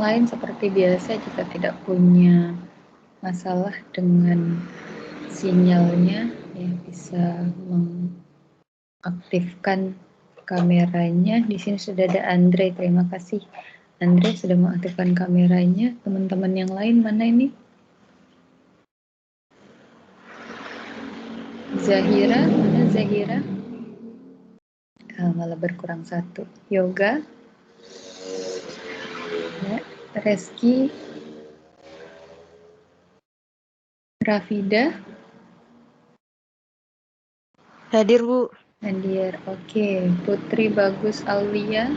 lain seperti biasa, jika tidak punya masalah dengan sinyalnya, ya bisa mengaktifkan kameranya. Di sini sudah ada Andre, terima kasih Andre sudah mengaktifkan kameranya. Teman-teman yang lain mana ini? Zahira, mana Zahira? Malah berkurang satu. Yoga, ya. Reski, Rafida, Hadir, Bu. hadir. Oke, Putri Bagus Aulia.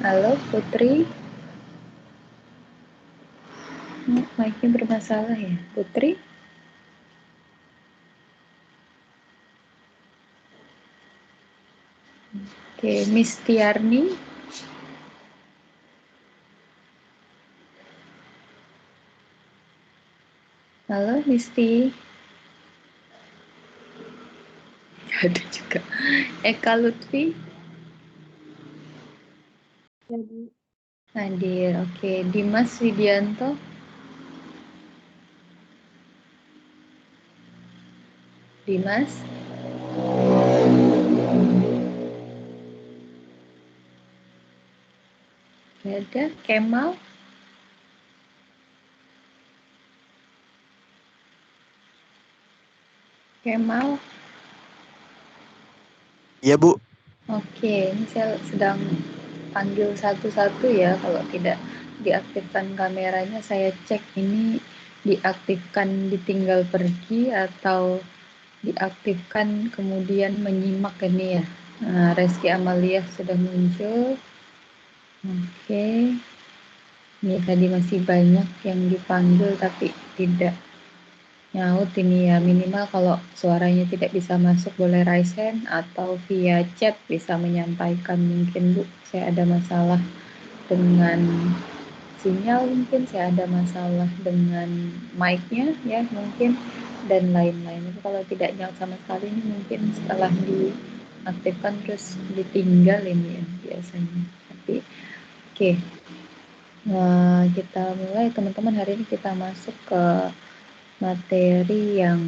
Halo Putri. Mic-nya bermasalah ya, Putri? Oke, Miss Tiarni. Halo Misti. Ada juga. Eka Lutfi. Hadir. Oke, Dimas Widianto. Dimas. Ada Kemal. Kemal. Iya, Bu. Oke, ini saya sedang panggil satu-satu ya. Kalau tidak diaktifkan kameranya, saya cek ini diaktifkan ditinggal pergi atau diaktifkan kemudian menyimak ini ya. Nah, Reski Amalia sudah muncul. Oke. Ini tadi masih banyak yang dipanggil tapi tidak nyaut ini ya. Minimal kalau suaranya tidak bisa masuk boleh raise hand atau via chat bisa menyampaikan, mungkin Bu saya ada masalah dengan sinyal, mungkin saya ada masalah dengan mic-nya ya mungkin, dan lain-lain. Itu kalau tidak nyaut sama sekali ini mungkin setelah diaktifkan terus ditinggal ini ya biasanya. Tapi oke. Kita mulai teman-teman. Hari ini kita masuk ke materi yang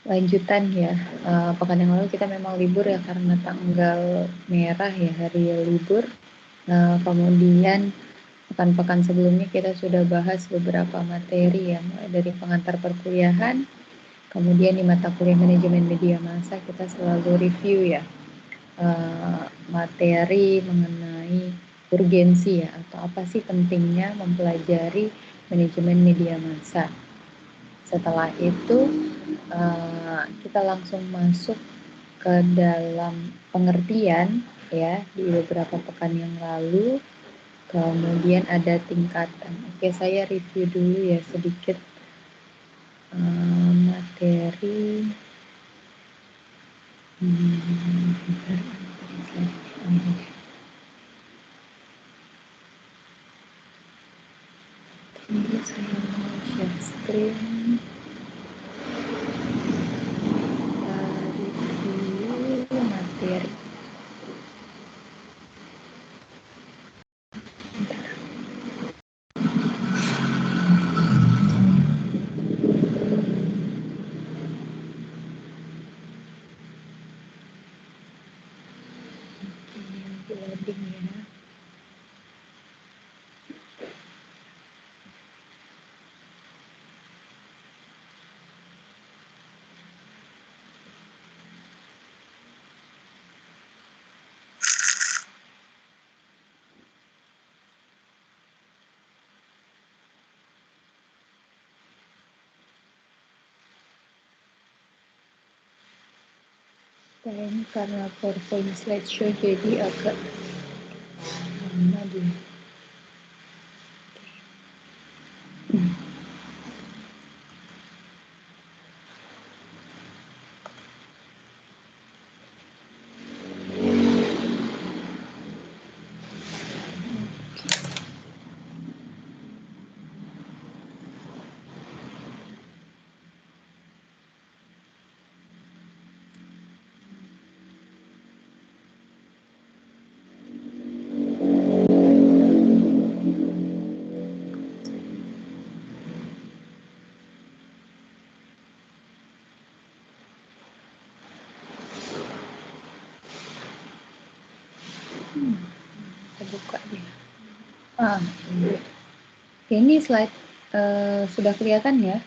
lanjutan ya. Pekan yang lalu kita memang libur ya karena tanggal merah ya, hari libur. Kemudian pekan-pekan sebelumnya kita sudah bahas beberapa materi ya, mulai dari pengantar perkuliahan, kemudian di mata kuliah manajemen media massa kita selalu review ya materi mengenai urgensi ya, atau apa sih pentingnya mempelajari manajemen media massa. Setelah itu kita langsung masuk ke dalam pengertian ya di beberapa pekan yang lalu. Kemudian ada tingkatan. Oke, saya review dulu ya sedikit materi. Ini saya mau share screen. Review materi. Loading ya. Ini karena PowerPoint slideshow jadi agak lama dia. Kita buka dia. Ini slide sudah kelihatan ya?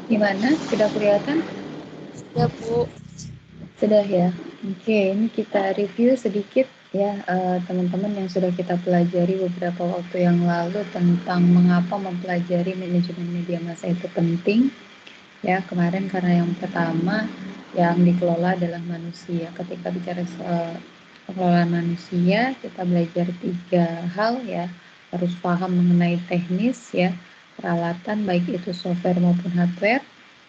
Gimana? Sudah kelihatan? Ya, Bu. Sudah ya. Oke, ini kita review sedikit ya teman-teman yang sudah kita pelajari beberapa waktu yang lalu tentang mengapa mempelajari manajemen media massa itu penting. Ya, kemarin karena yang pertama yang dikelola adalah manusia. Ketika bicara soal pengelolaan manusia, kita belajar 3 hal ya. Harus paham mengenai teknis ya, peralatan baik itu software maupun hardware.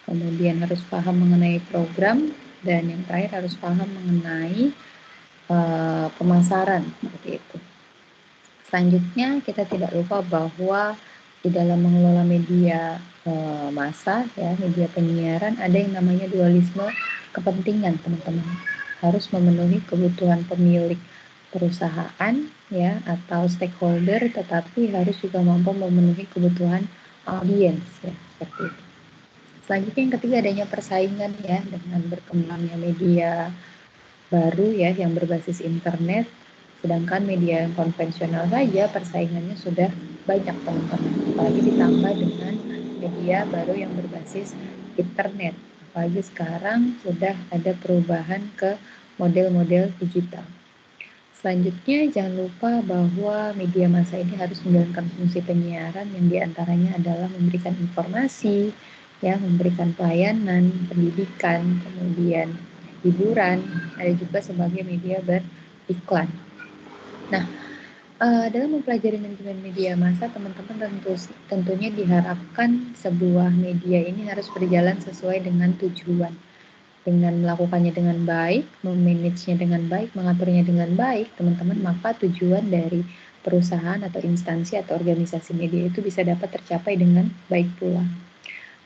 Kemudian harus paham mengenai program, dan yang terakhir harus paham mengenai pemasaran seperti itu. Selanjutnya kita tidak lupa bahwa di dalam mengelola media massa ya, media penyiaran, ada yang namanya dualisme kepentingan, teman-teman. Harus memenuhi kebutuhan pemilik perusahaan ya atau stakeholder, tetapi harus juga mampu memenuhi kebutuhan audiens ya, seperti itu. Selanjutnya yang ketiga adanya persaingan ya, dengan berkembangnya media baru ya yang berbasis internet, sedangkan media yang konvensional saja persaingannya sudah banyak, teman-teman. Apalagi ditambah dengan media baru yang berbasis internet. Apalagi sekarang sudah ada perubahan ke model-model digital. Selanjutnya jangan lupa bahwa media massa ini harus menjalankan fungsi penyiaran yang diantaranya adalah memberikan informasi, ya, memberikan pelayanan, pendidikan, kemudian hiburan, ada juga sebagai media beriklan. Nah, dalam mempelajari manajemen media massa, teman-teman tentunya diharapkan sebuah media ini harus berjalan sesuai dengan tujuan. Dengan melakukannya dengan baik, memanagenya dengan baik, mengaturnya dengan baik, teman-teman, maka tujuan dari perusahaan atau instansi atau organisasi media itu bisa dapat tercapai dengan baik pula.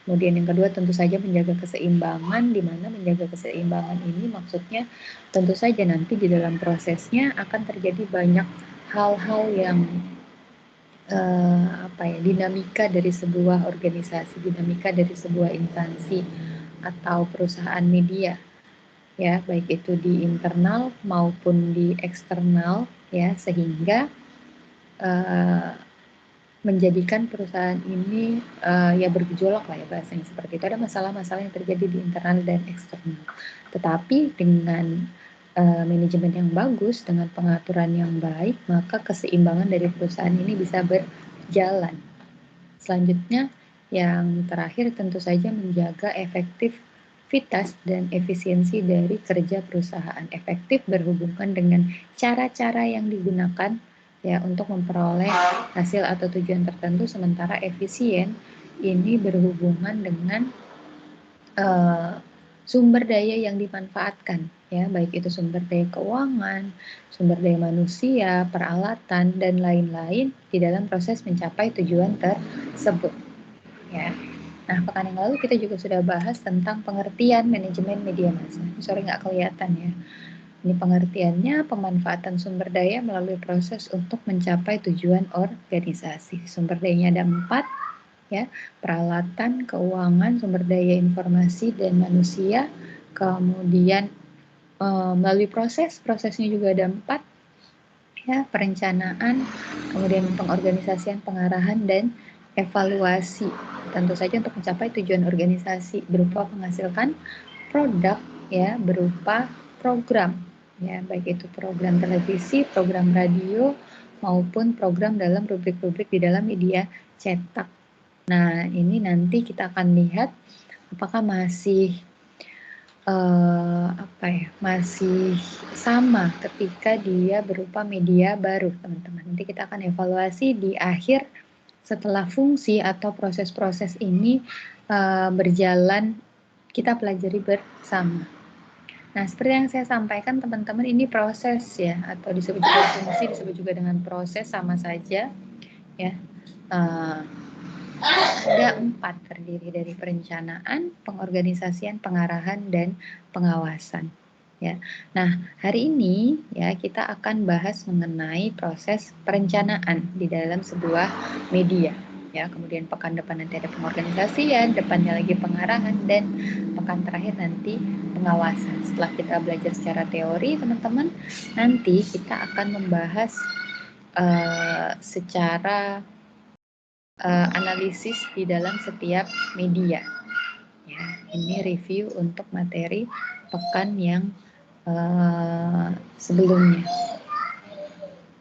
Kemudian yang kedua tentu saja menjaga keseimbangan, di mana menjaga keseimbangan ini maksudnya tentu saja nanti di dalam prosesnya akan terjadi banyak hal-hal yang dinamika dari sebuah organisasi, dinamika dari sebuah instansi atau perusahaan media ya, baik itu di internal maupun di eksternal ya, sehingga menjadikan perusahaan ini ya bergejolak lah ya bahasanya, seperti itu. Ada masalah-masalah yang terjadi di internal dan eksternal, tetapi dengan manajemen yang bagus, dengan pengaturan yang baik, maka keseimbangan dari perusahaan ini bisa berjalan. Selanjutnya yang terakhir tentu saja menjaga efektivitas dan efisiensi dari kerja perusahaan. Efektif berhubungan dengan cara-cara yang digunakan ya untuk memperoleh hasil atau tujuan tertentu, sementara efisien ini berhubungan dengan sumber daya yang dimanfaatkan ya, baik itu sumber daya keuangan, sumber daya manusia, peralatan dan lain-lain di dalam proses mencapai tujuan tersebut ya. Nah, pekan yang lalu kita juga sudah bahas tentang pengertian manajemen media massa. Sorry nggak kelihatan ya. Ini pengertiannya pemanfaatan sumber daya melalui proses untuk mencapai tujuan organisasi. Sumber dayanya ada 4 ya, peralatan, keuangan, sumber daya informasi dan manusia. Kemudian melalui prosesnya juga ada 4 ya, perencanaan, kemudian pengorganisasian, pengarahan dan evaluasi. Tentu saja untuk mencapai tujuan organisasi berupa menghasilkan produk ya, berupa program ya, baik itu program televisi, program radio maupun program dalam rubrik-rubrik di dalam media cetak. Nah, ini nanti kita akan lihat apakah masih masih sama ketika dia berupa media baru, teman-teman. Nanti kita akan evaluasi di akhir setelah fungsi atau proses-proses ini berjalan, kita pelajari bersama. Nah, seperti yang saya sampaikan, teman-teman, ini proses ya, atau disebut juga fungsi, disebut juga dengan proses, sama saja ya. Ada 4, terdiri dari perencanaan, pengorganisasian, pengarahan, dan pengawasan. Ya. Nah, hari ini ya kita akan bahas mengenai proses perencanaan di dalam sebuah media. ya, kemudian pekan depan nanti ada pengorganisasian, depannya lagi pengarahan, dan pekan terakhir nanti pengawasan. Setelah kita belajar secara teori, teman-teman, nanti kita akan membahas secara analisis di dalam setiap media. Ya, ini review untuk materi pekan yang sebelumnya.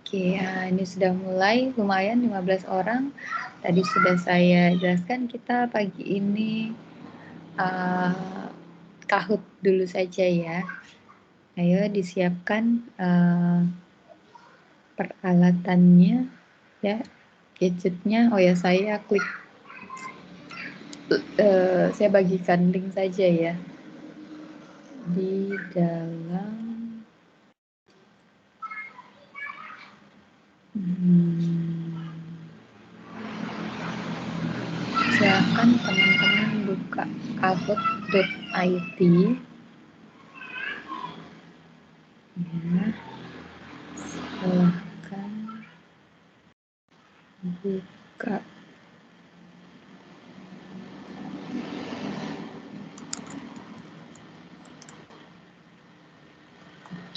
Oke, ya, ini sudah mulai, lumayan 15 orang. Tadi sudah saya jelaskan, kita pagi ini Kahoot dulu saja ya. Ayo disiapkan peralatannya, ya, gadgetnya. Oh ya, saya klik, saya bagikan link saja ya di dalam silakan teman-teman buka kahoot.it ya, silahkan buka.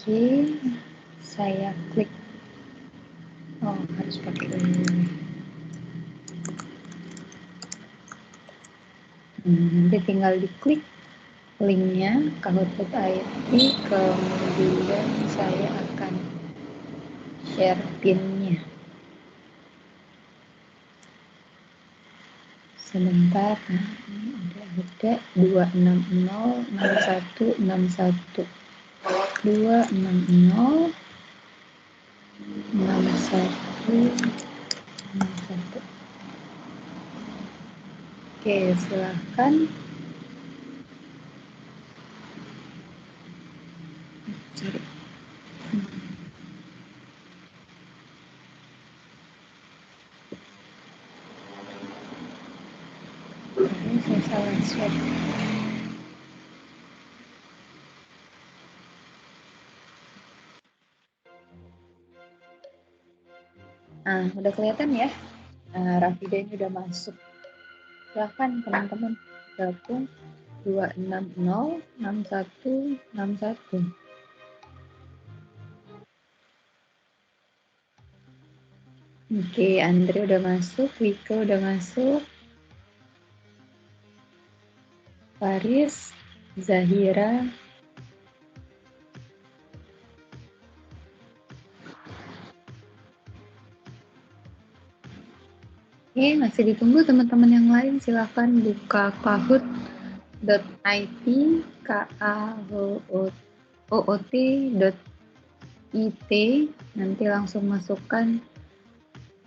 Oke, saya klik. Oh, harus pakai ini. Nanti tinggal diklik linknya kahoot.it, kemudian saya akan share pinnya. Sebentar, ada 2606161 2606161. Oke, silahkan. Cari. Saya salah swab. Nah, udah kelihatan ya. Rafida ini udah masuk. Silahkan teman-teman gabung 2606161. Oke, Andre udah masuk, Wiko udah masuk, Faris, Zahira, oke, masih ditunggu teman-teman yang lain. Silahkan buka kahoot.it, kahoot.it, nanti langsung masukkan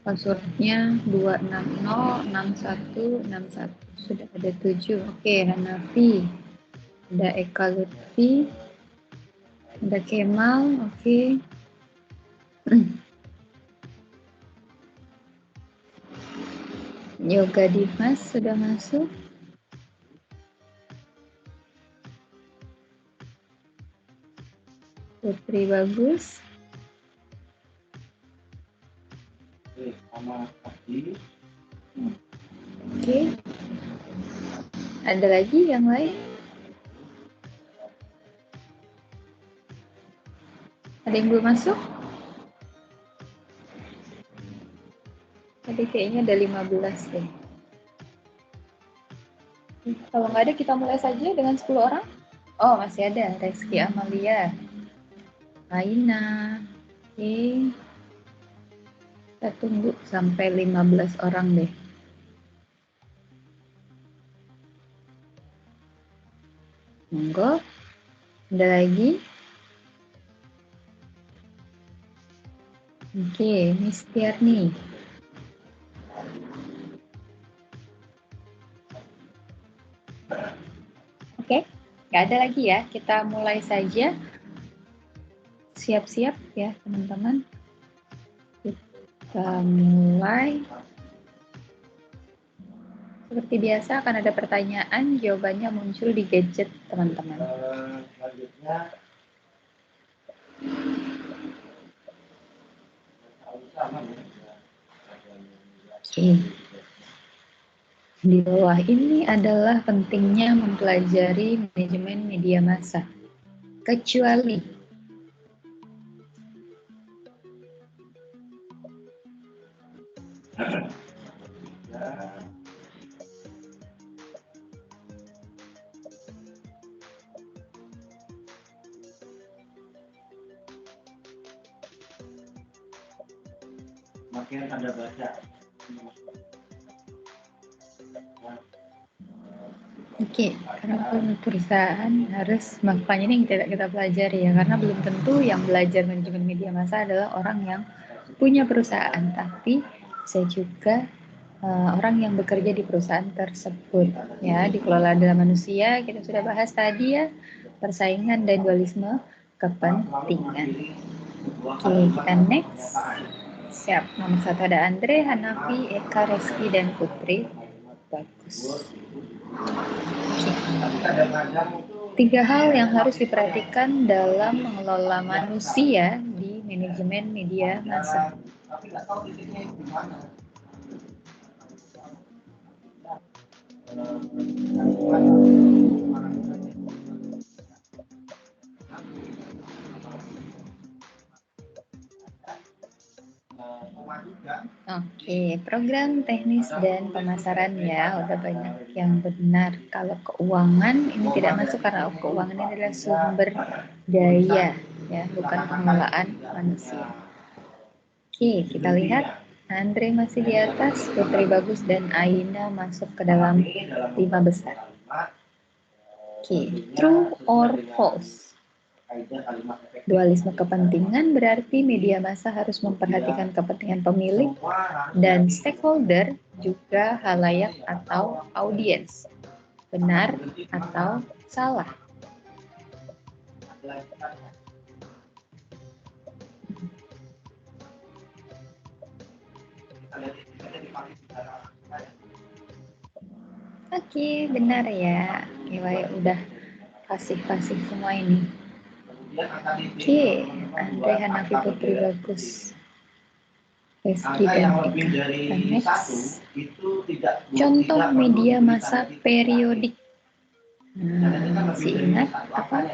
passwordnya 2606161. Sudah ada 7. Oke, Hanafi, ada Eka Lutfi, ada Kemal. Oke. Yoga Dimas sudah masuk. Putri bagus. Oke. Ada lagi yang lain? Ada yang belum masuk? Tadi kayaknya ada 15 deh. Kalau nggak ada, kita mulai saja dengan 10 orang. Oh, masih ada. Reski Amalia, Aina. Oke. Kita tunggu sampai 15 orang deh. Monggo. Ada lagi? Oke, Miss Tiarni. Oke, nggak ada lagi ya. Kita mulai saja. Siap-siap ya, teman-teman. Kita mulai. Seperti biasa akan ada pertanyaan, jawabannya muncul di gadget teman-teman. Oke. Di bawah ini adalah pentingnya mempelajari manajemen media massa. Kecuali makin Anda baca. Oke, karena perusahaan harus melakukan ini yang tidak kita pelajari ya, karena belum tentu yang belajar manajemen media massa adalah orang yang punya perusahaan, tapi bisa juga orang yang bekerja di perusahaan tersebut ya. Dikelola dalam manusia, kita sudah bahas tadi ya, persaingan dan dualisme kepentingan. Oke, kita next. Siap, nomor 1 ada Andre, Hanafi, Eka, Reski, dan Putri. Bagus. Oke. 3 hal yang harus diperhatikan dalam mengelola manusia di manajemen media massa. Oke, program teknis dan pemasaran ya, udah banyak yang benar. Kalau keuangan ini tidak masuk karena keuangan ini adalah sumber daya ya, bukan pengelolaan manusia. Oke, kita lihat Andre masih di atas, Putri bagus dan Aina masuk ke dalam 5 besar. Oke, true or false? Dualisme kepentingan berarti media massa harus memperhatikan kepentingan pemilik dan stakeholder, juga halayak atau audiens. Benar atau salah? Oke, benar ya. Iwaya udah fasih-fasih semua ini. Oke, Andre, Hanafi, Putri bagus. Reski dan Eka. Next. Contoh media massa periodik. Masih ingat apa?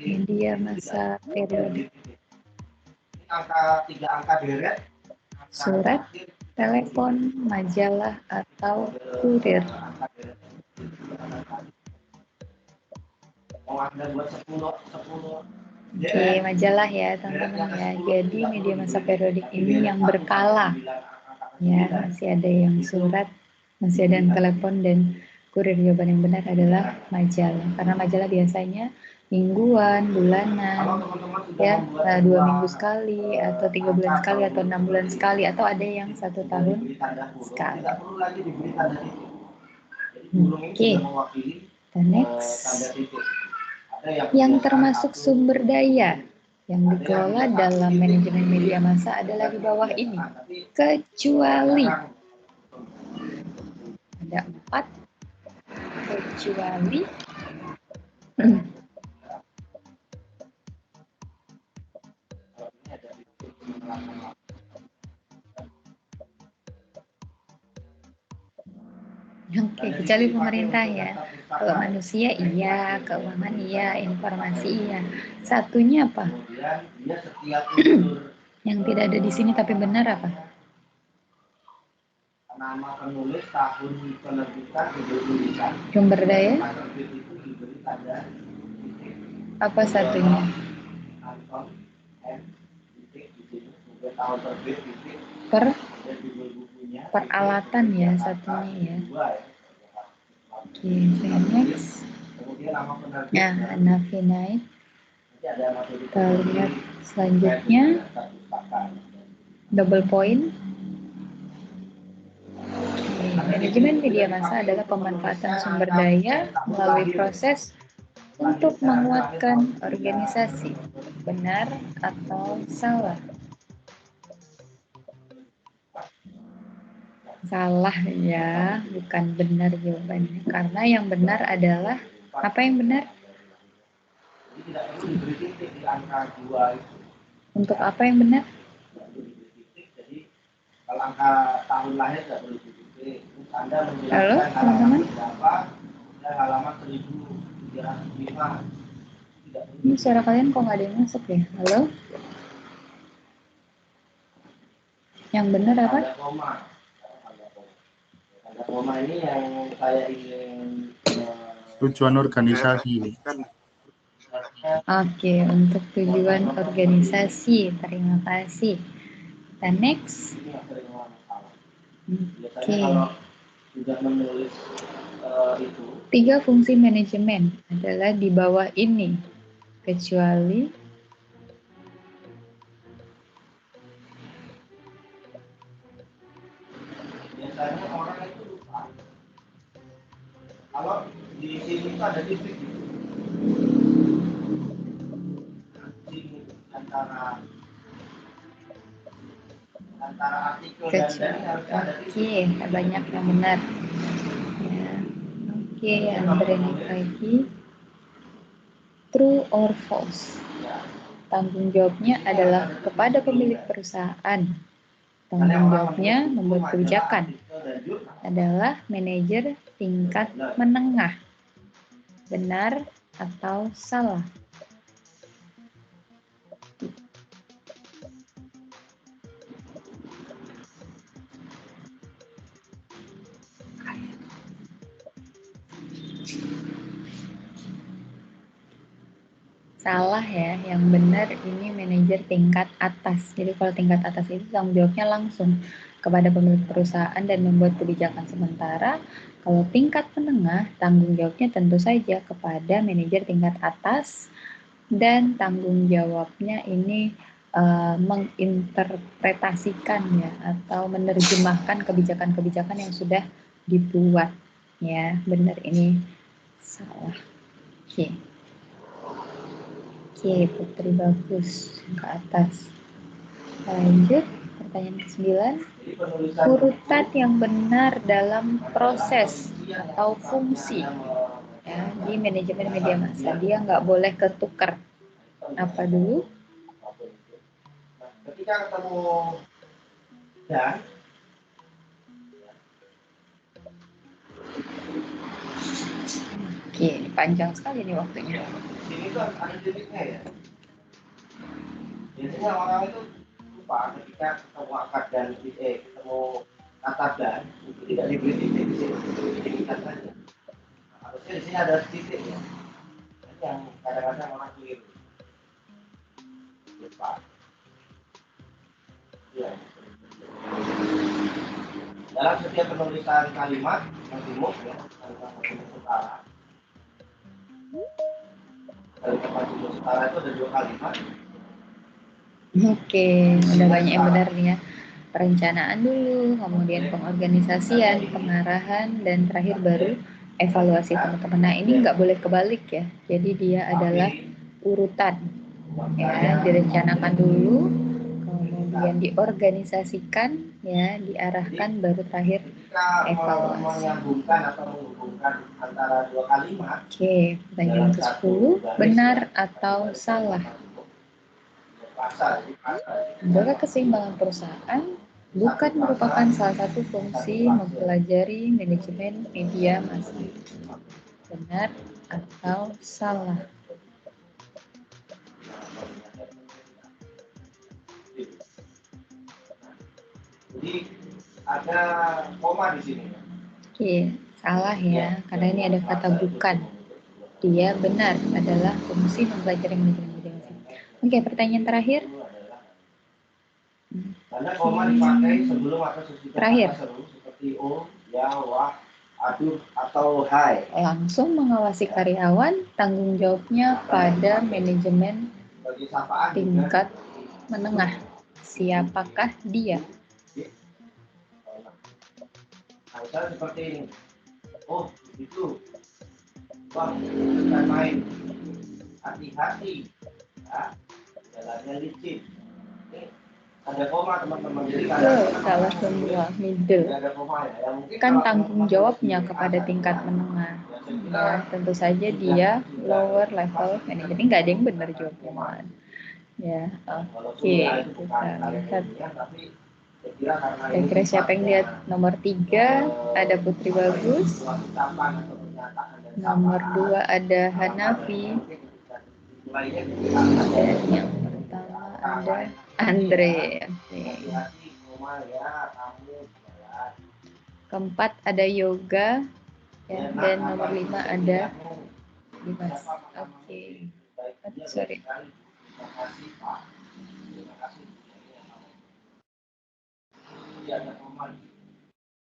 Media massa periodik. Surat, telepon, majalah, atau kurir. Oke, majalah ya teman-teman ya. Jadi media massa periodik ini yang berkala. Ya, masih ada yang surat, masih ada yang telepon dan kurir. Jawaban yang benar adalah majalah. Karena majalah biasanya mingguan, bulanan, ya 2 minggu sekali, atau 3 bulan sekali, atau 6 bulan sekali, atau ada yang 1 tahun sekali. Oke, dan next. Yang termasuk sumber daya yang dikelola dalam manajemen media massa adalah di bawah ini. Kecuali ada 4 kecuali Oke, kecuali pemerintah ya. Kalau manusia iya, keuangan iya, informasi iya. Satunya apa? Yang tidak ada di sini tapi benar apa? Nama penulis, tahun penerbitan, judul tulisan. Sumber daya? Apa satunya? Peralatan ya satunya ya. Oke, next. Nah, Hanafi naik. Kita lihat selanjutnya. Double point. Manajemen media massa adalah pemanfaatan sumber daya melalui proses untuk menguatkan organisasi. Benar atau salah? Salah ya, bukan benar jawabannya. Karena yang benar adalah apa yang benar? Untuk apa yang benar? Kalau angka tahun lahir tidak perlu. Anda Halo, menjelaskan teman-teman. halaman berapa dan halaman 1305. Ini suara kalian kok nggak ada yang masuk ya? Halo? Yang benar apa? Ada koma. Ada koma ini yang saya ingin tujuan organisasi. Oke, untuk tujuan organisasi. Terima kasih. Dan next. Oke. Sudah menulis itu. 3 fungsi manajemen adalah di bawah ini, kecuali biasanya orang itu lupa. Kalau di sini itu ada titik antara artikel dan ini harusnya ada titik. Oke, banyak yang benar. Ya. Oke, yang berikut lagi. True or false? Tanggung jawabnya adalah kepada pemilik perusahaan. Tanggung jawabnya membuat kebijakan adalah manajer tingkat menengah. Benar atau salah? Salah ya, yang benar ini manajer tingkat atas. Jadi kalau tingkat atas itu tanggung jawabnya langsung kepada pemilik perusahaan dan membuat kebijakan. Sementara kalau tingkat menengah, tanggung jawabnya tentu saja kepada manajer tingkat atas dan tanggung jawabnya ini menginterpretasikan ya atau menerjemahkan kebijakan-kebijakan yang sudah dibuat. Ya, benar ini salah. Oke. Oke, Putri bagus ke atas. Lanjut, pertanyaan ke-9. Urutan yang benar dalam proses atau fungsi ya, di manajemen media massa. Dia nggak boleh ketukar. Apa dulu? Ketika ketemu dan Oke, panjang sekali nih waktunya. ini tuh ada titiknya ya. Biasanya orang itu lupa ketika ketemu akad dan ketemu kata dan itu tidak diberi titik di sini, titik saja. Harusnya di sini ada titik ya. Ini yang kadang-kadang orang keliru. Lupa. Ya. Dalam setiap penulisan kalimat majemuk ya, kalimat majemuk utara. Kalimat majemuk utara itu ada 2 kalimat. Oke, udah banyak yang benar nih ya. Perencanaan dulu, kemudian pengorganisasian, pengarahan, dan terakhir baru evaluasi teman-teman. Nah, ini nggak boleh kebalik ya. Jadi dia adalah urutan. Ya, direncanakan dulu, kemudian diorganisasikan, ya, diarahkan, baru terakhir evaluasi. Menyambungkan atau menghubungkan antara 2 kalimat. Oke, pertanyaan ke-10, benar atau salah? Menjaga keseimbangan perusahaan bukan merupakan salah satu fungsi mempelajari manajemen media massa. Benar atau salah? Jadi ada koma di sini. Oke, salah ya, karena ini ada kata bukan. Dia benar adalah fungsi mempelajari manajemen media massa. Oke, pertanyaan terakhir. Karena koma dipakai sebelum atau sesudah Terakhir. kata seru seperti oh, ya, wah, aduh, atau hai. Langsung mengawasi karyawan, tanggung jawabnya pada manajemen tingkat menengah. Siapakah dia? Nah, misalnya seperti ini. Oh, itu. Wah, bukan main. Hati-hati. Ya, jalannya licin. Ini ada koma teman-teman. Jadi salah semua, middle. ada koma ya. Kan tanggung jawabnya kepada tingkat menengah. Ya, tentu saja dia lower level manager. Ini nggak ada yang benar jawabnya. Ya, oke, kita lihat. Kira-kira siapa yang lihat nomor 3? Ada Putri Bagus. Nomor 2 ada Hanafi. Dan yang pertama ada Andre. Oke. Keempat ada Yoga. Ya, dan nomor 5 ada Dimas. Oke. Sorry.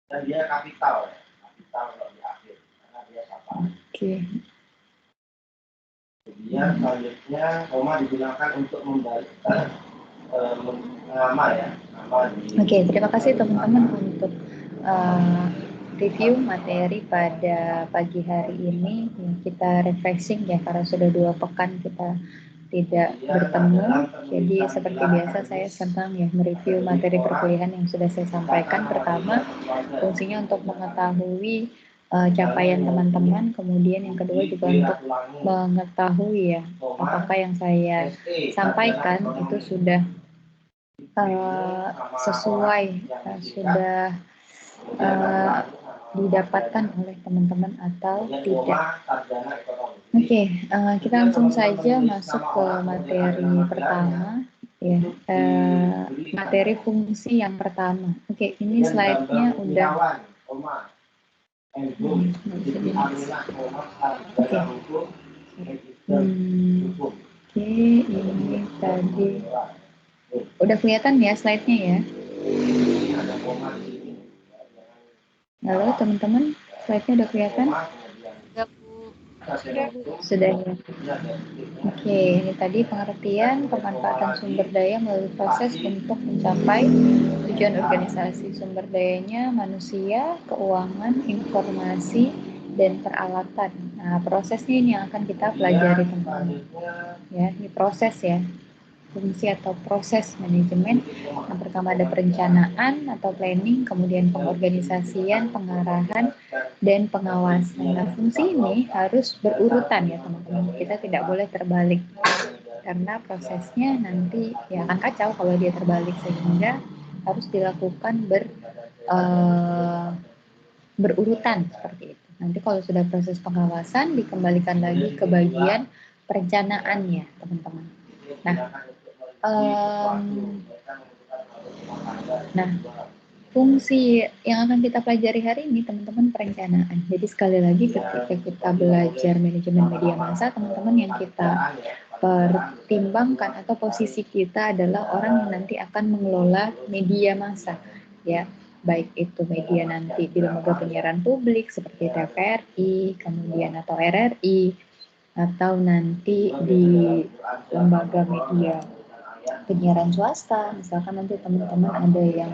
Dan dia kapital kalau di akhir karena dia kapal. Oke. Kemudian selanjutnya koma digunakan untuk membalik nama ya. Oke, terima kasih teman-teman untuk review materi pada pagi hari ini. Kita refreshing ya karena sudah 2 pekan kita tidak bertemu. Jadi seperti biasa saya senang ya mereview materi perkuliahan yang sudah saya sampaikan. Pertama, fungsinya untuk mengetahui capaian teman-teman. Kemudian yang kedua juga untuk mengetahui ya apakah yang saya sampaikan itu sudah sesuai, sudah didapatkan oleh teman-teman atau tidak. Oke, kita langsung saja masuk ke materi pertama ya, materi fungsi yang pertama. Oke, ini slide-nya udah Oke, ini tadi udah kelihatan ya slide-nya ya. Halo teman-teman, slide-nya udah kelihatan? Sudah ya. Oke, ini tadi pengertian pemanfaatan sumber daya melalui proses untuk mencapai tujuan organisasi. Sumber dayanya manusia, keuangan, informasi, dan peralatan. Nah, prosesnya ini yang akan kita pelajari teman-teman. Ya, ini proses ya. Fungsi atau proses manajemen. Yang pertama ada perencanaan atau planning, kemudian pengorganisasian, pengarahan, dan pengawasan. Nah, fungsi ini harus berurutan ya teman-teman. Kita tidak boleh terbalik karena prosesnya nanti ya akan kacau kalau dia terbalik, sehingga harus dilakukan berurutan seperti itu. Nanti kalau sudah proses pengawasan dikembalikan lagi ke bagian perencanaannya teman-teman. Nah, fungsi yang akan kita pelajari hari ini teman-teman perencanaan. Jadi sekali lagi ketika kita belajar manajemen media massa, teman-teman yang kita pertimbangkan atau posisi kita adalah orang yang nanti akan mengelola media massa, ya, baik itu media nanti di lembaga penyiaran publik seperti TVRI, kemudian atau RRI, atau nanti di lembaga media penyiaran swasta, misalkan nanti teman-teman ada yang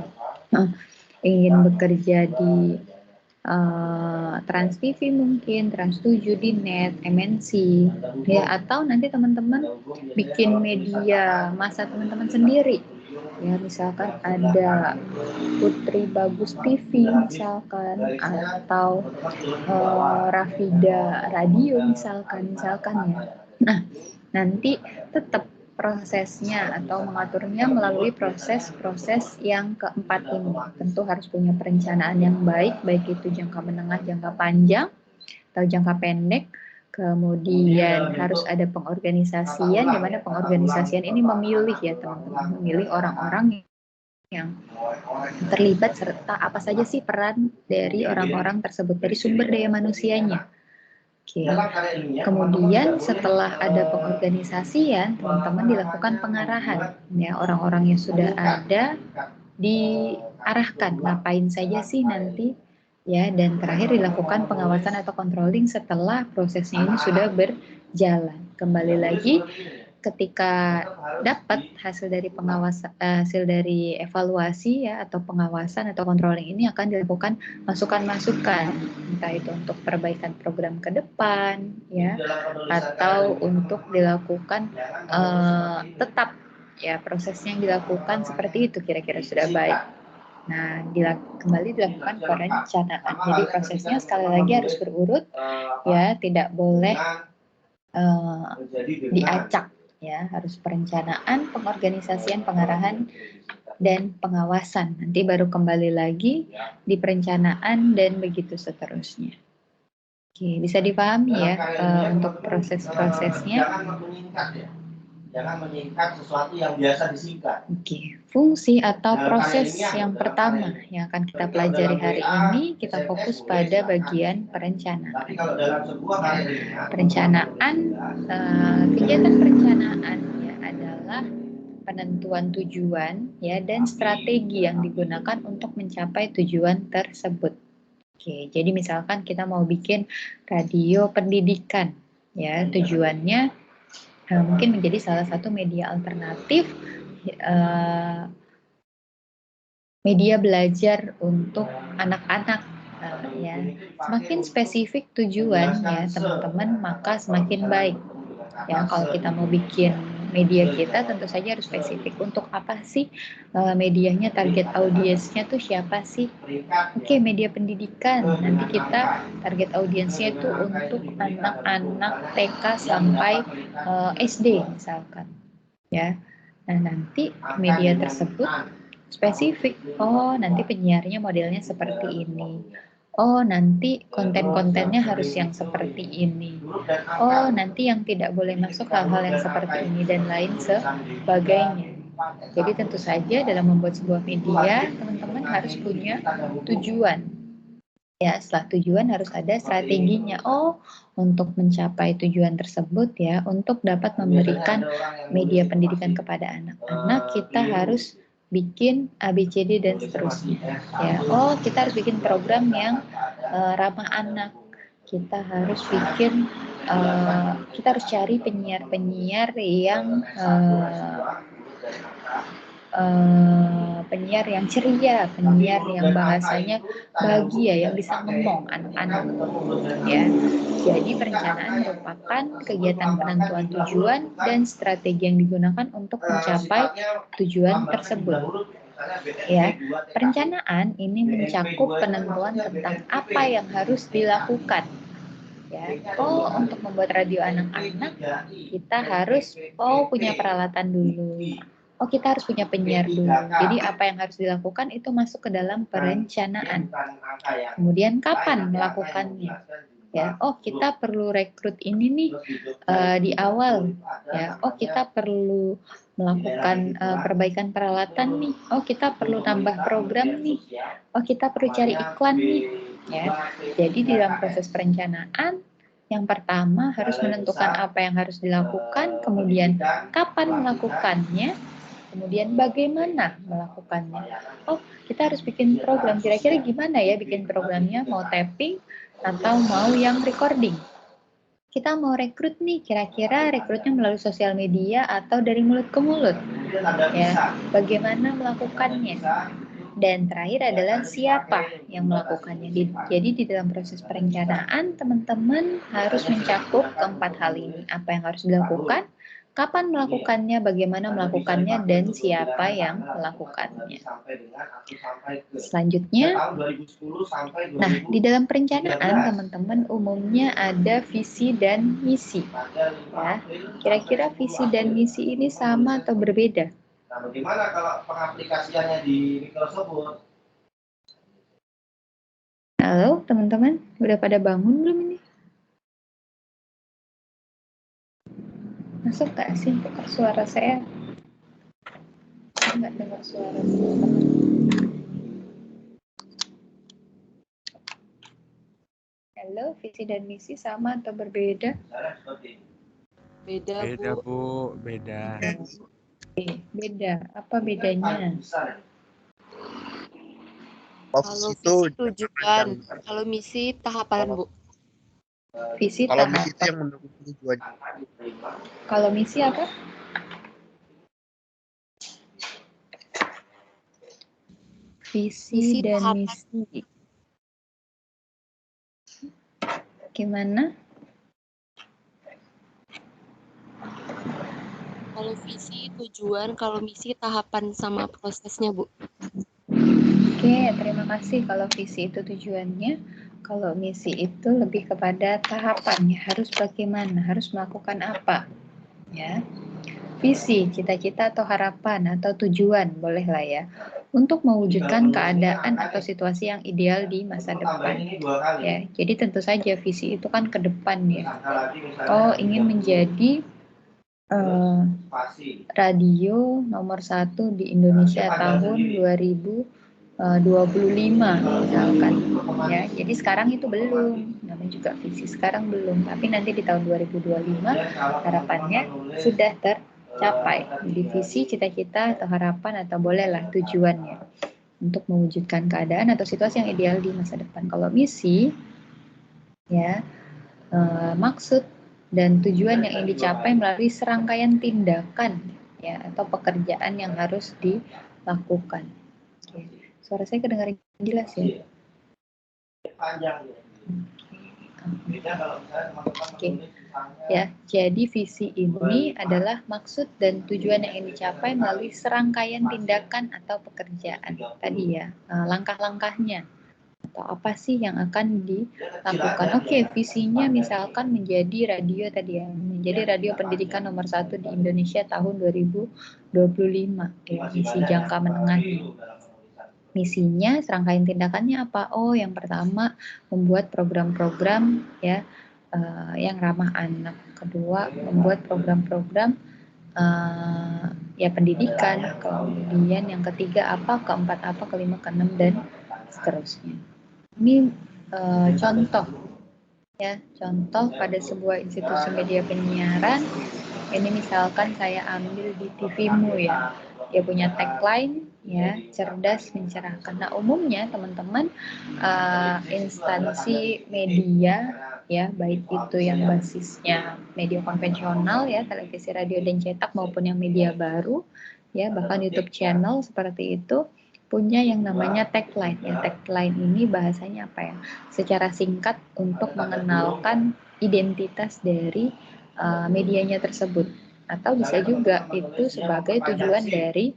ingin bekerja di Trans TV mungkin, Trans 7 di Net, MNC, ya, atau nanti teman-teman bikin media massa teman-teman sendiri, ya, misalkan ada Putri Bagus TV misalkan, atau Rafida Radio misalkan ya. Nah, nanti tetap prosesnya atau mengaturnya melalui proses-proses yang keempat ini. Tentu harus punya perencanaan yang baik itu jangka menengah, jangka panjang, atau jangka pendek. Kemudian harus ada pengorganisasian, di mana pengorganisasian ini memilih ya teman-teman, memilih orang-orang yang terlibat serta apa saja sih peran dari orang-orang tersebut, dari sumber daya manusianya. Oke. Kemudian setelah ada pengorganisasian, teman-teman dilakukan pengarahan. Ya, orang-orang yang sudah ada diarahkan ngapain saja sih nanti, ya, dan terakhir dilakukan pengawasan atau controlling setelah prosesnya ini sudah berjalan. Kembali lagi ketika dapat hasil dari pengawasan, hasil dari evaluasi ya atau pengawasan atau controlling ini akan dilakukan masukan-masukan, entah itu untuk perbaikan program ke depan ya, atau untuk dilakukan tetap ya prosesnya yang dilakukan seperti itu kira-kira sudah baik. Nah, kembali dilakukan perencanaan. Jadi prosesnya sekali lagi harus berurut ya, tidak boleh diacak. Ya, harus perencanaan, pengorganisasian, pengarahan, dan pengawasan. Nanti baru kembali lagi di perencanaan dan begitu seterusnya. Oke, bisa dipahami ya untuk proses-prosesnya. Jangan menyingkat ya. Jangan menyingkat sesuatu yang biasa disingkat. Oke, fungsi atau proses yang pertama yang akan kita pelajari hari ini, kita fokus pada bagian perencanaan. Tapi kalau dalam sebuah karya perencanaan, kegiatan perencanaan ya adalah penentuan tujuan ya dan strategi yang digunakan untuk mencapai tujuan tersebut. Oke, jadi misalkan kita mau bikin radio pendidikan ya, tujuannya mungkin menjadi salah satu media alternatif media belajar untuk anak-anak ya. Semakin spesifik tujuannya teman-teman, maka semakin baik. Ya, kalau kita mau bikin media kita tentu saja harus spesifik. Untuk apa sih medianya, target audiensnya tuh siapa sih? Oke, media pendidikan. Nanti kita target audiensnya itu untuk anak-anak TK sampai SD misalkan. Ya. Nah, nanti media tersebut spesifik. Oh, nanti penyiarnya modelnya seperti ini. Oh, nanti konten-kontennya harus yang seperti ini. Oh, nanti yang tidak boleh masuk hal-hal yang seperti ini dan lain sebagainya. Jadi tentu saja dalam membuat sebuah media, teman-teman harus punya tujuan. Ya, setelah tujuan harus ada strateginya. Oh, untuk mencapai tujuan tersebut ya, untuk dapat memberikan media pendidikan kepada anak-anak, kita harus bikin ABCD dan seterusnya. Ya, oh kita harus bikin program yang ramah anak. Kita harus bikin, kita harus cari penyiar-penyiar yang penyiar yang ceria, penyiar yang bahasanya bahagia, yang bisa ngomong anak-anak. Ya, jadi perencanaan merupakan kegiatan penentuan tujuan dan strategi yang digunakan untuk mencapai tujuan tersebut. Ya, perencanaan ini mencakup penentuan tentang apa yang harus dilakukan. Ya, oh untuk membuat radio anak-anak kita harus punya peralatan dulu. Oh kita harus punya penyiar dulu. Jadi apa yang harus dilakukan itu masuk ke dalam perencanaan. Kemudian kapan melakukannya? Ya, oh kita perlu rekrut ini nih di awal. Ya, oh kita perlu melakukan perbaikan peralatan nih. Oh kita perlu tambah program nih. Oh kita perlu cari iklan nih. Ya, jadi di dalam proses perencanaan yang pertama harus menentukan apa yang harus dilakukan, kemudian kapan melakukannya, kemudian bagaimana melakukannya. Oh, kita harus bikin program. Kira-kira gimana ya bikin programnya? Mau tapping atau mau yang recording? Kita mau rekrut nih, kira-kira rekrutnya melalui sosial media atau dari mulut ke mulut. Ya, bagaimana melakukannya? Dan terakhir adalah siapa yang melakukannya. Jadi di dalam proses perencanaan, teman-teman harus mencakup keempat hal ini. Apa yang harus dilakukan, kapan melakukannya, bagaimana melakukannya, dan siapa yang melakukannya. Selanjutnya, nah di dalam perencanaan teman-teman umumnya ada visi dan misi. Ya, kira-kira visi dan misi ini sama atau berbeda? Nah, bagaimana kalau pengaplikasiannya di Microsoft Word? Halo teman-teman, udah pada bangun belum ini? Masuk gak sih suara saya? Saya nggak dengar suara teman-teman. Halo, visi dan misi sama atau berbeda? Beda, Bu. Beda. Beda. Apa bedanya? Kalau visi tujuan, kalau misi tahapan, Bu. Visi Kalau tahapan. misi itu yang mendukung tujuan. Kalau misi apa? Visi dan tahapan. misi. Gimana? Kalau visi tujuan, kalau misi tahapan sama prosesnya, Bu. Oke, terima kasih. Kalau visi itu tujuannya, kalau misi itu lebih kepada tahapannya. Harus bagaimana, harus melakukan apa. Ya. visi, cita-cita atau harapan atau tujuan, bolehlah ya, untuk mewujudkan keadaan atau situasi yang ideal di masa depan. Ya, jadi tentu saja visi itu kan ke depan ya. Kau ingin menjadi radio nomor 1 di Indonesia tahun 2025 misalkan ya. Jadi sekarang itu belum, namanya juga visi sekarang belum, tapi nanti di tahun 2025 harapannya sudah tercapai. Jadi visi, cita-cita atau harapan atau bolehlah tujuannya untuk mewujudkan keadaan atau situasi yang ideal di masa depan. Kalau misi ya, maksud dan tujuan yang ingin dicapai melalui serangkaian tindakan ya atau pekerjaan yang harus dilakukan. Oke. Suara saya kedengaran jelas ya? Oke. Ya, jadi visi ini adalah maksud dan tujuan yang ingin dicapai melalui serangkaian tindakan atau pekerjaan. Tadi ya, langkah-langkahnya. Atau apa sih yang akan dilakukan. Oke, visinya misalkan menjadi radio tadi ya, menjadi radio pendidikan nomor 1 di Indonesia tahun 2025 ya, misi jangka menengahnya. Misinya, serangkaian tindakannya apa? Oh, yang pertama membuat program-program ya yang ramah anak. Kedua, membuat program-program ya pendidikan. Kemudian yang ketiga apa? Keempat apa? Kelima, keenam dan seterusnya. Ini contoh ya, contoh pada sebuah institusi media penyiaran. Ini misalkan saya ambil di TV-mu ya, dia punya tagline ya, cerdas mencerahkan. Nah umumnya teman-teman instansi media ya, baik itu yang basisnya media konvensional ya, televisi, radio dan cetak, maupun yang media baru ya, bahkan YouTube channel seperti itu, punya yang namanya tagline ya. Tagline ini bahasanya apa ya? Secara singkat untuk mengenalkan identitas dari medianya tersebut, atau bisa juga itu sebagai tujuan dari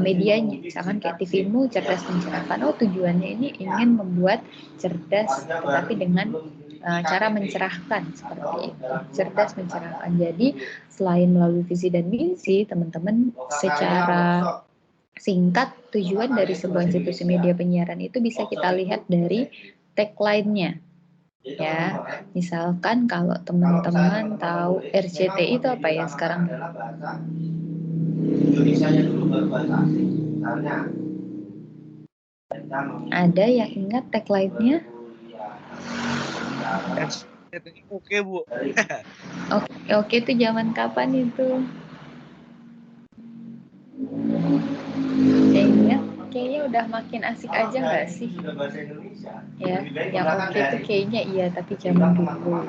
medianya. Misalkan kayak TV-mu cerdas mencerahkan. Oh, tujuannya ini ingin membuat cerdas tetapi dengan cara mencerahkan seperti itu. Cerdas mencerahkan. Jadi selain melalui visi dan misi, teman-teman secara singkat tujuan dari sebuah institusi media penyiaran itu bisa kita lihat dari tagline-nya ya. Misalkan kalau teman-teman tahu RCTI itu apa ya sekarang? Ada yang ingat tagline-nya? Oke Bu. Oke itu zaman kapan itu? Kayaknya udah makin asik aja nggak sih? Ya, yang oke itu kayaknya iya, tapi zaman dulu.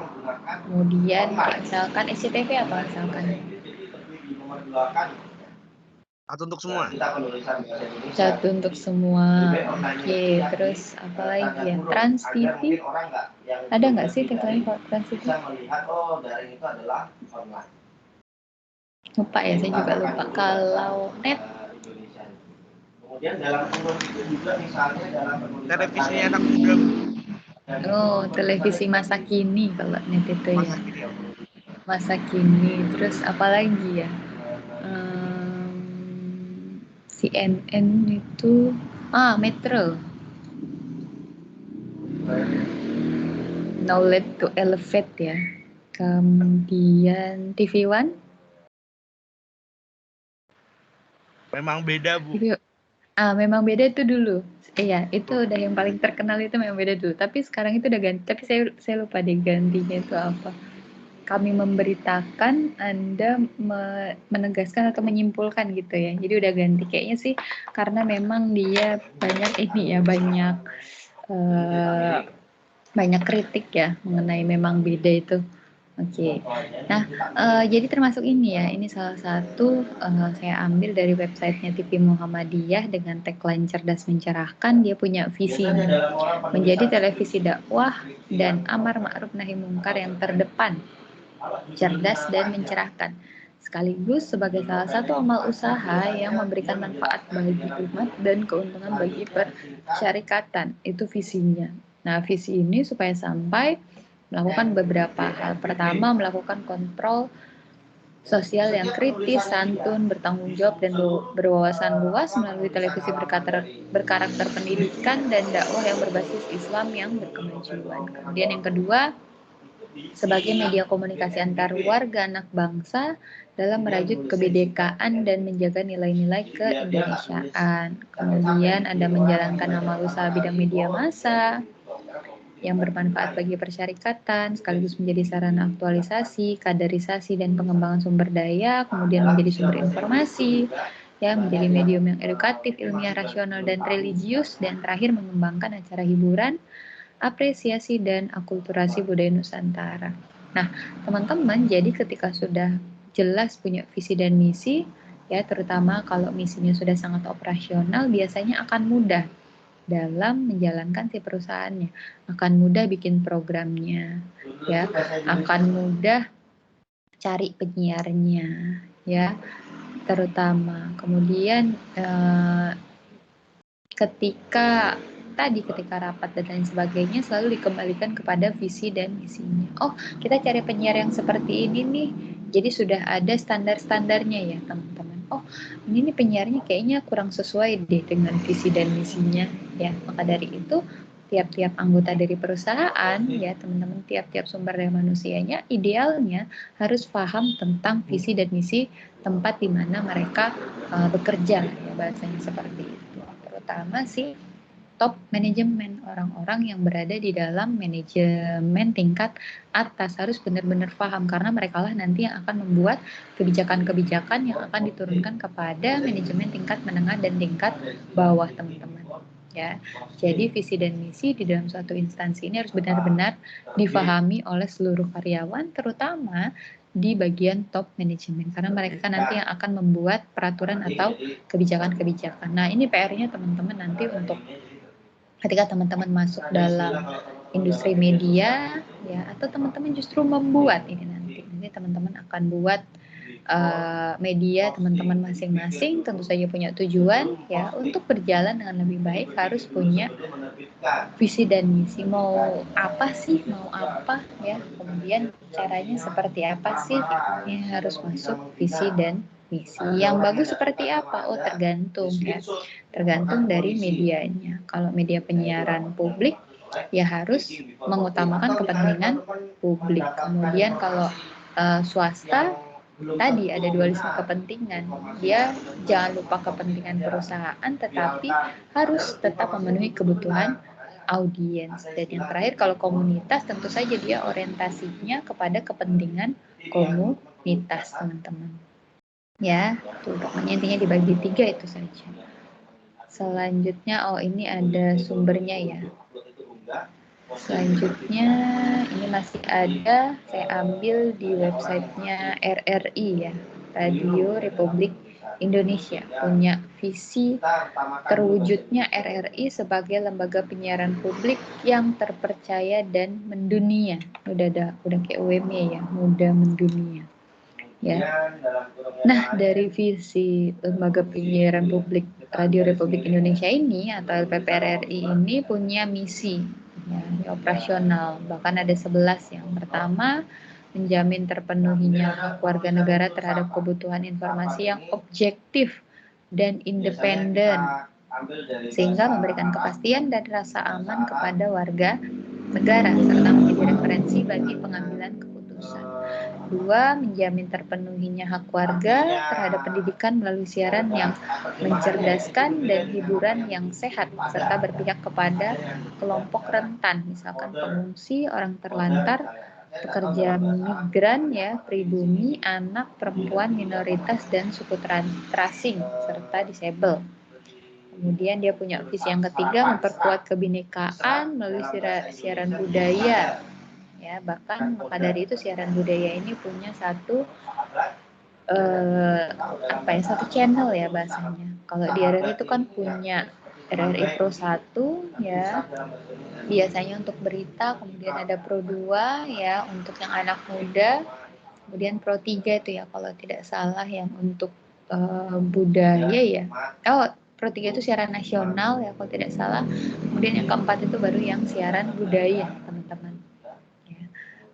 Kemudian misalkan SCTV apa misalkan? Satu untuk semua. Satu untuk semua. Oke, terus apa lagi ya? Trans TV. Ada nggak sih tagline kalau Trans TV? Lupa ya, saya juga lupa. Kalau net. Kemudian dalam umur itu juga misalnya dalam televisi anak muda. Oh, televisi masa kini kalau net itu ya. Masa kini. Terus apa lagi ya? CNN itu Metro. Knowledge to Elevate ya. Kemudian TV One. Memang beda Bu. Memang beda itu dulu. Iya, itu udah yang paling terkenal itu memang beda dulu. Tapi sekarang itu udah ganti. Tapi saya lupa deh gantinya itu apa. Kami memberitakan, Anda menegaskan atau menyimpulkan gitu ya. Jadi udah ganti kayaknya sih karena memang dia banyak ini ya, banyak kritik ya mengenai memang beda itu. Oke. Nah, jadi termasuk ini ya, ini salah satu saya ambil dari websitenya TV Muhammadiyah dengan tagline cerdas mencerahkan. Dia punya visinya menjadi televisi dakwah dan amar ma'ruf nahi mungkar yang terdepan, cerdas dan mencerahkan, sekaligus sebagai salah satu amal usaha yang memberikan manfaat bagi umat dan keuntungan bagi persyarikatan. Itu visinya. Nah, visi ini supaya sampai melakukan beberapa hal. Pertama, melakukan kontrol sosial yang kritis, santun, bertanggung jawab, dan berwawasan luas melalui televisi berkarakter pendidikan dan dakwah yang berbasis Islam yang berkemajuan. Kemudian yang kedua, sebagai media komunikasi antar warga anak bangsa dalam merajut kebinekaan dan menjaga nilai-nilai keindonesiaan. Kemudian ada menjalankan amal usaha bidang media massa yang bermanfaat bagi persyarikatan, sekaligus menjadi sarana aktualisasi, kaderisasi, dan pengembangan sumber daya, kemudian menjadi sumber informasi, ya, menjadi medium yang edukatif, ilmiah, rasional, dan religius, dan terakhir mengembangkan acara hiburan, apresiasi, dan akulturasi budaya Nusantara. Nah, teman-teman, jadi ketika sudah jelas punya visi dan misi, ya, terutama kalau misinya sudah sangat operasional, biasanya akan mudah dalam menjalankan si perusahaannya, akan mudah bikin programnya, ya, akan mudah cari penyiarnya, ya, terutama. Kemudian ketika rapat dan lain sebagainya selalu dikembalikan kepada visi dan misinya. Oh, kita cari penyiar yang seperti ini nih, jadi sudah ada standar-standarnya ya teman-teman. Oh, ini nih penyiarnya kayaknya kurang sesuai deh dengan visi dan misinya, ya. Maka dari itu tiap-tiap anggota dari perusahaan, ya teman-teman, tiap-tiap sumber daya manusianya idealnya harus paham tentang visi dan misi tempat di mana mereka bekerja, ya, bahasanya seperti itu. Terutama sih top manajemen, orang-orang yang berada di dalam manajemen tingkat atas harus benar-benar paham, karena mereka lah nanti yang akan membuat kebijakan-kebijakan yang akan diturunkan kepada manajemen tingkat menengah dan tingkat bawah, teman-teman, ya. Jadi visi dan misi di dalam suatu instansi ini harus benar-benar difahami oleh seluruh karyawan, terutama di bagian top manajemen, karena mereka nanti yang akan membuat peraturan atau kebijakan-kebijakan. Nah, ini PR-nya teman-teman nanti untuk ketika teman-teman masuk dalam industri media, ya, atau teman-teman justru membuat ini nanti teman-teman akan buat media teman-teman masing-masing, tentu saja punya tujuan, ya, untuk berjalan dengan lebih baik harus punya visi dan misi. Mau apa sih, ya, kemudian caranya seperti apa sih, ini harus masuk visi dan misi. Yang bagus seperti apa? Oh, tergantung, ya, tergantung dari medianya. Kalau media penyiaran publik, ya harus mengutamakan kepentingan publik. Kemudian kalau swasta, tadi ada dualisme kepentingan, dia jangan lupa kepentingan perusahaan, tetapi harus tetap memenuhi kebutuhan audiens. Dan yang terakhir, kalau komunitas, tentu saja dia orientasinya kepada kepentingan komunitas, teman-teman, ya. Tuh, pokoknya intinya dibagi 3 itu saja. Selanjutnya, oh ini ada sumbernya ya. Selanjutnya ini masih ada, saya ambil di websitenya RRI, ya, Radio Republik Indonesia, punya visi terwujudnya RRI sebagai lembaga penyiaran publik yang terpercaya dan mendunia. Udah kayak UMY ya, muda mendunia, ya. Nah, dari visi lembaga penyiaran publik Radio Republik Indonesia ini atau LPPRRI ini punya misi, ya, operasional, bahkan ada 11. Yang pertama, menjamin terpenuhinya hak warga negara terhadap kebutuhan informasi yang objektif dan independen, sehingga memberikan kepastian dan rasa aman kepada warga negara serta menjadi referensi bagi pengambilan keputusan. 2, menjamin terpenuhinya hak warga terhadap pendidikan melalui siaran yang mencerdaskan dan hiburan yang sehat, serta berpihak kepada kelompok rentan, misalkan pengungsi, orang terlantar, pekerja migran, ya, pribumi, anak, perempuan, minoritas, dan suku terasing, serta disabel. Kemudian dia punya visi yang ketiga, memperkuat kebinekaan melalui siaran budaya. Ya, bahkan maka dari itu siaran budaya ini punya satu channel, ya, bahasanya. Kalau di RRI itu kan punya RRI Pro 1, ya, biasanya untuk berita, kemudian ada Pro 2, ya, untuk yang anak muda, kemudian Pro 3 itu, ya, kalau tidak salah yang untuk budaya, ya. Oh, Pro 3 itu siaran nasional, ya, kalau tidak salah. Kemudian yang keempat itu baru yang siaran budaya, teman-teman.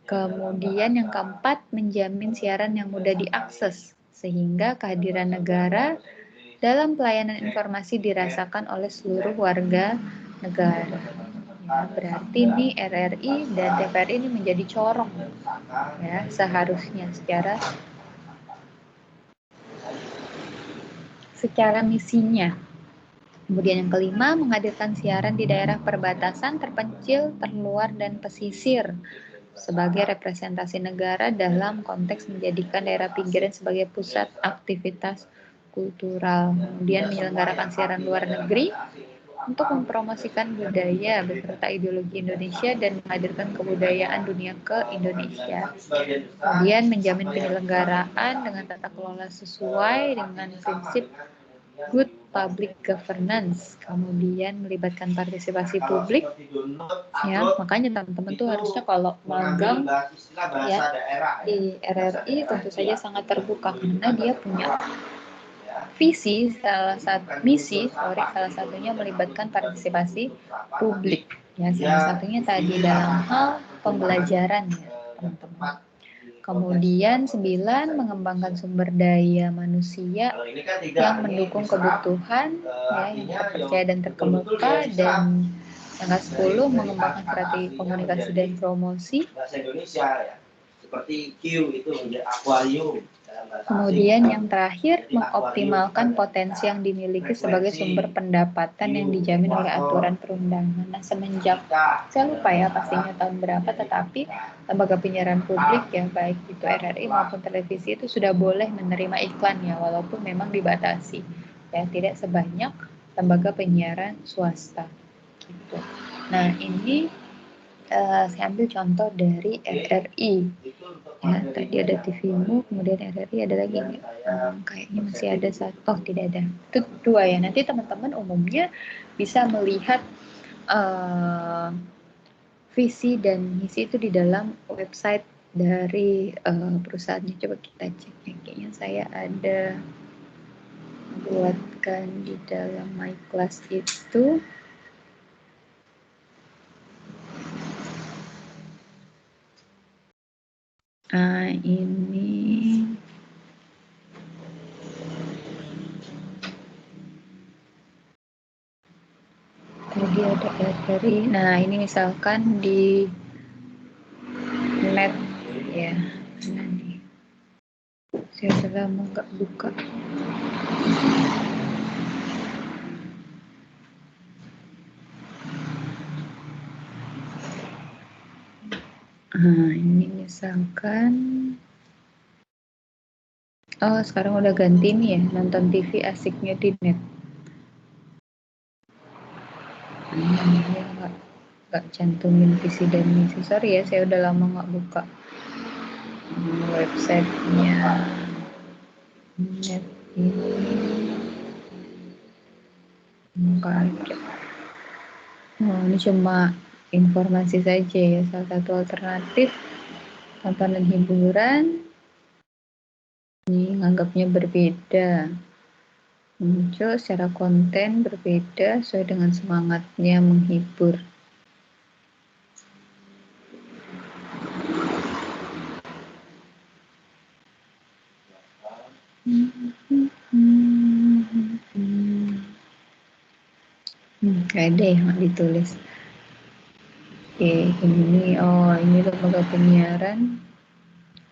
Kemudian yang keempat, menjamin siaran yang mudah diakses, sehingga kehadiran negara dalam pelayanan informasi dirasakan oleh seluruh warga negara. Ya, berarti ini RRI dan TVRI ini menjadi corong, ya, seharusnya secara misinya. Kemudian yang kelima, menghadirkan siaran di daerah perbatasan, terpencil, terluar, dan pesisir sebagai representasi negara dalam konteks menjadikan daerah pinggiran sebagai pusat aktivitas kultural. Kemudian menyelenggarakan siaran luar negeri untuk mempromosikan budaya beserta ideologi Indonesia dan menghadirkan kebudayaan dunia ke Indonesia. Kemudian menjamin penyelenggaraan dengan tata kelola sesuai dengan prinsip good public governance, kemudian melibatkan partisipasi publik, ya, makanya teman-teman tuh harusnya kalau magang ya di RRI tentu saja sangat terbuka karena dia punya salah satunya melibatkan partisipasi publik, ya, salah satunya tadi dalam hal pembelajaran, ya teman-teman. Kemudian 9, mengembangkan sumber daya manusia yang mendukung kebutuhan, ya, yang terpercaya dan terkemuka. Dan yang ke-10, mengembangkan strategi komunikasi dan promosi. Bahasa Indonesia ya. Seperti Q itu menjadi akuarium. Kemudian yang terakhir, mengoptimalkan potensi yang dimiliki sebagai sumber pendapatan yang dijamin oleh aturan perundangan. Nah, semenjak, saya lupa ya pastinya tahun berapa, tetapi lembaga penyiaran publik ya, baik itu RRI maupun televisi itu sudah boleh menerima iklan ya, walaupun memang dibatasi. Ya, tidak sebanyak lembaga penyiaran swasta. Gitu. Nah, ini saya ambil contoh dari RRI. Ya, tadi ada TVmu, kemudian RRI ada lagi nggak? Kayaknya masih ada satu. Oh, tidak ada. Itu 2 ya. Nanti teman-teman umumnya bisa melihat visi dan misi itu di dalam website dari perusahaannya. Coba kita cek. Kayaknya saya ada buatkan di dalam My Class itu. Ini tadi ada dari, nah ini misalkan di net ya, nah nih saya sudah mau nggak buka. Nah ini misalkan, oh sekarang udah ganti nih ya, nonton TV asiknya di net. Dia nggak cantumin visi dan misi, sorry ya, saya udah lama nggak buka websitenya net ini. Ini cuma informasi saja ya, salah satu alternatif tontonan hiburan. Ini nganggapnya berbeda, muncul secara konten berbeda sesuai dengan semangatnya menghibur. Kayak ada yang ditulis. Oke, ini lembaga penyiaran.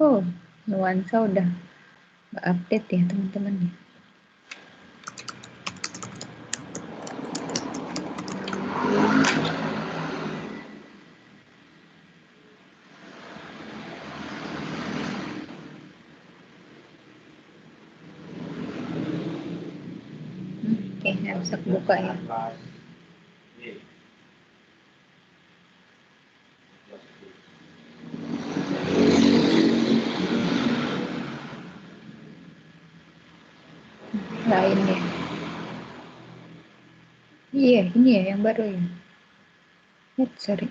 Oh, nuansa udah nggak update ya teman-teman. Oke, saya bisa buka ya. Lain ya. Iya, ini ya yang baru ya. Sorry.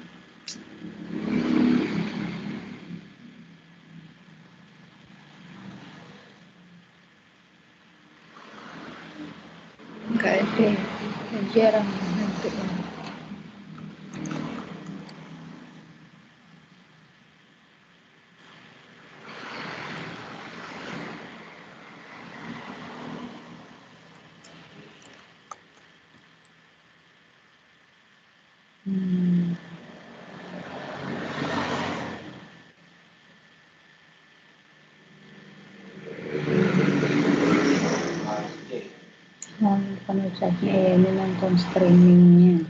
Nggak ada, jarang nanti. Oh, bukan websitenya ya, ini nonton streamingnya.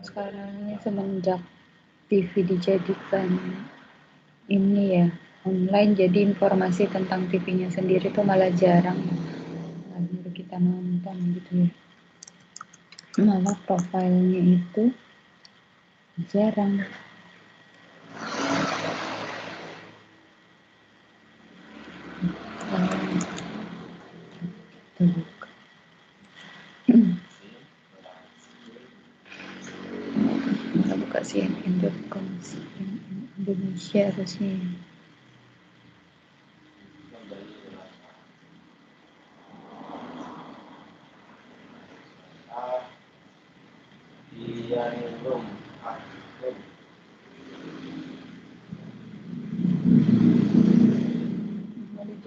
Sekarang ini semenjak TV dijadikan ini ya online, jadi informasi tentang TV-nya sendiri tuh malah jarang lalu kita nonton gitu ya, malah profilnya itu jarang. Kita buka CNN.com, CNN Indonesia harusnya.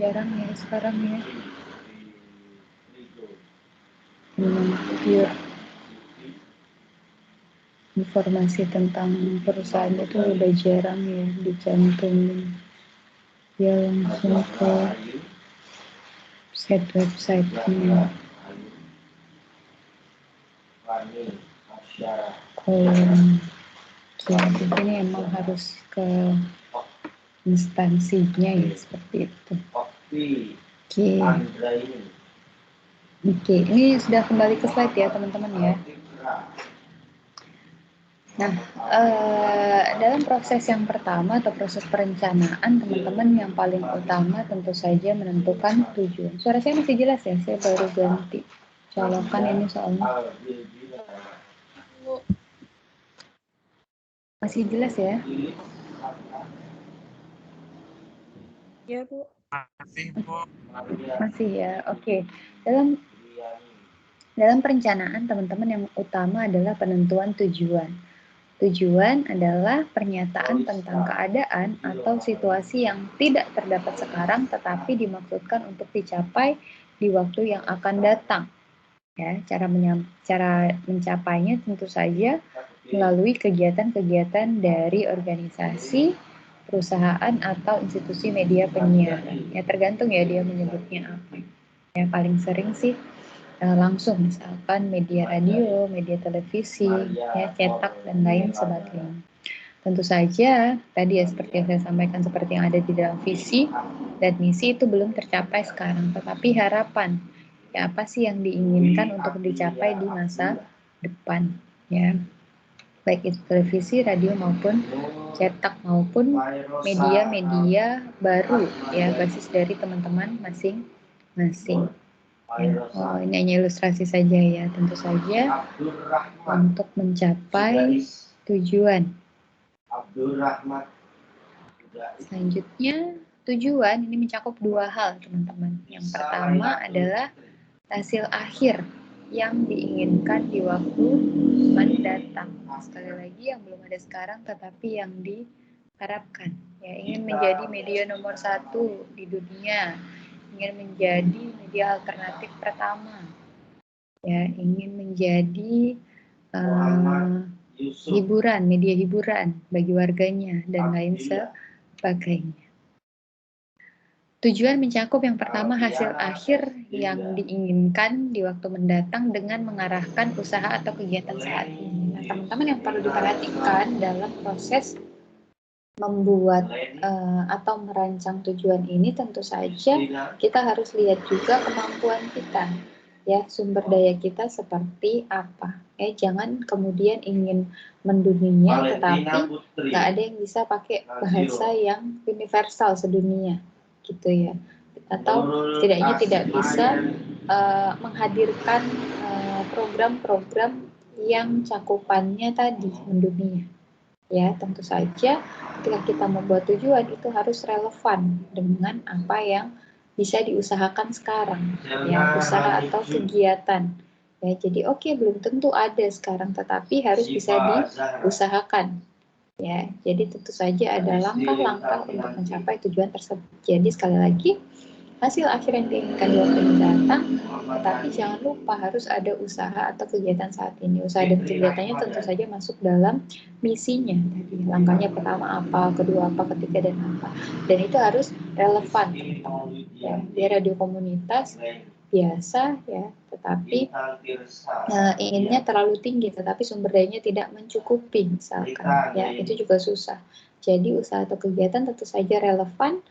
Jarang ya sekarang ya. Pure informasi tentang perusahaan itu udah jarang ya dicantumin. Ya langsung ke website-nya. Jadi ini emang harus ke instansinya ya seperti itu. Oke, ini sudah kembali ke slide ya teman-teman ya. Nah, dalam proses yang pertama atau proses perencanaan, teman-teman yang paling utama tentu saja menentukan tujuan. Suara saya masih jelas ya? Saya baru ganti colokan ini soalnya. Masih jelas ya? Iya, Bu. Masih ya, oke. Dalam perencanaan, teman-teman yang utama adalah penentuan tujuan. Tujuan adalah pernyataan tentang keadaan atau situasi yang tidak terdapat sekarang tetapi dimaksudkan untuk dicapai di waktu yang akan datang. Ya, cara mencapainya tentu saja melalui kegiatan-kegiatan dari organisasi, perusahaan atau institusi media penyiaran. Ya tergantung ya dia menyebutnya apa. Yang paling sering sih langsung, misalkan media radio, media televisi, ya cetak dan lain sebagainya. Tentu saja tadi ya seperti yang saya sampaikan, seperti yang ada di dalam visi dan misi itu belum tercapai sekarang, tetapi harapan ya apa sih yang diinginkan untuk dicapai di masa depan ya, baik itu televisi, radio maupun cetak maupun media-media baru ya basis dari teman-teman masing-masing. Ya, ini hanya ilustrasi saja ya, tentu saja untuk mencapai tujuan. Selanjutnya, tujuan ini mencakup dua hal, teman-teman. Yang pertama adalah hasil akhir yang diinginkan di waktu mendatang. Sekali lagi yang belum ada sekarang tetapi yang diharapkan. Ya, ingin menjadi media nomor 1 di dunia, ingin menjadi media alternatif pertama, ya ingin menjadi hiburan, media hiburan bagi warganya dan lain sebagainya. Tujuan mencakup yang pertama hasil akhir yang diinginkan di waktu mendatang dengan mengarahkan usaha atau kegiatan saat ini. Nah, teman-teman yang perlu diperhatikan dalam proses membuat atau merancang tujuan ini, tentu saja kita harus lihat juga kemampuan kita, ya sumber daya kita seperti apa. Jangan kemudian ingin mendunia tetapi nggak ada yang bisa pakai bahasa yang universal sedunia, gitu ya. Atau setidaknya tidak bisa menghadirkan program-program yang cakupannya tadi mendunia. Ya, tentu saja ketika kita membuat tujuan itu harus relevan dengan apa yang bisa diusahakan sekarang, ya, usaha atau kegiatan. Ya, jadi belum tentu ada sekarang, tetapi harus bisa diusahakan. Ya, jadi tentu saja ada langkah-langkah untuk mencapai tujuan tersebut. Jadi sekali lagi, hasil akhir yang diinginkan di waktu mendatang, tetapi jangan lupa harus ada usaha atau kegiatan saat ini. Usaha dan kegiatannya tentu saja masuk dalam misinya tadi. Langkahnya pertama apa, kedua apa, ketiga dan apa. Dan itu harus relevan, teman-teman. Ya, di radio komunitas biasa ya, tetapi inginnya terlalu tinggi, tetapi sumber dayanya tidak mencukupi misalkan. Ya, itu juga susah. Jadi usaha atau kegiatan tentu saja relevan,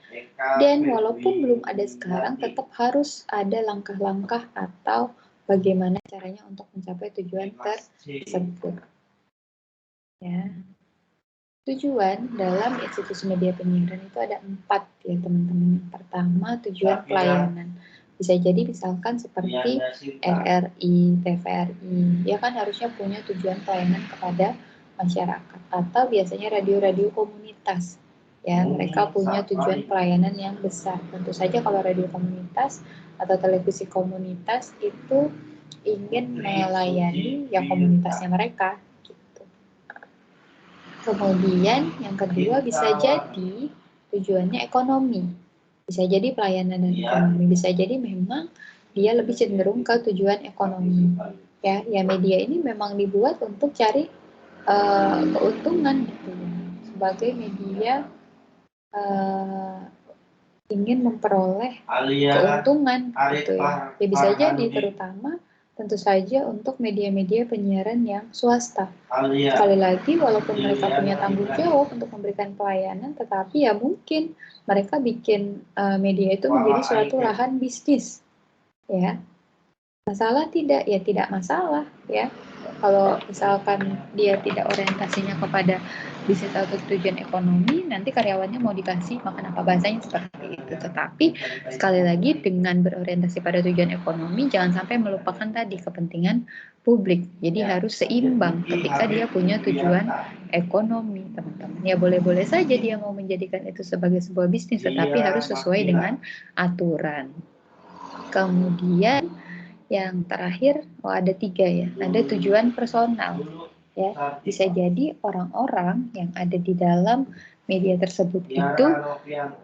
dan walaupun belum ada sekarang, tetap harus ada langkah-langkah atau bagaimana caranya untuk mencapai tujuan tersebut. Ya. Tujuan dalam institusi media penyiaran itu ada 4 ya teman-teman. Yang pertama, tujuan pelayanan. Bisa jadi misalkan seperti RRI, TVRI, ya kan harusnya punya tujuan pelayanan kepada masyarakat. Atau biasanya radio-radio komunitas, ya mereka punya tujuan pelayanan yang besar. Tentu saja kalau radio komunitas atau televisi komunitas itu ingin melayani yang komunitasnya mereka. Gitu. Kemudian yang kedua bisa jadi tujuannya ekonomi. Bisa jadi pelayanan dan ekonomi, bisa jadi memang dia lebih cenderung ke tujuan ekonomi. Ya media ini memang dibuat untuk cari keuntungan gitu ya. Sebagai media ingin memperoleh keuntungan gitu ya. Ya bisa jadi terutama tentu saja untuk media-media penyiaran yang swasta. Sekali lagi, walaupun mereka punya tanggung jawab untuk memberikan pelayanan, tetapi ya mungkin mereka bikin media itu menjadi suatu lahan bisnis. Ya, masalah tidak? Ya tidak masalah. Ya, kalau misalkan dia tidak orientasinya kepada bisnis atau tujuan ekonomi, nanti karyawannya mau dikasih makan apa, bahasanya seperti itu. Tetapi sekali lagi dengan berorientasi pada tujuan ekonomi, jangan sampai melupakan tadi kepentingan publik. Jadi harus seimbang ketika dia punya tujuan ekonomi, teman-teman. Ya boleh-boleh saja dia mau menjadikan itu sebagai sebuah bisnis, tetapi harus sesuai dengan aturan. Kemudian yang terakhir, ada 3 ya, ada tujuan personal. Ya, bisa jadi orang-orang yang ada di dalam media tersebut itu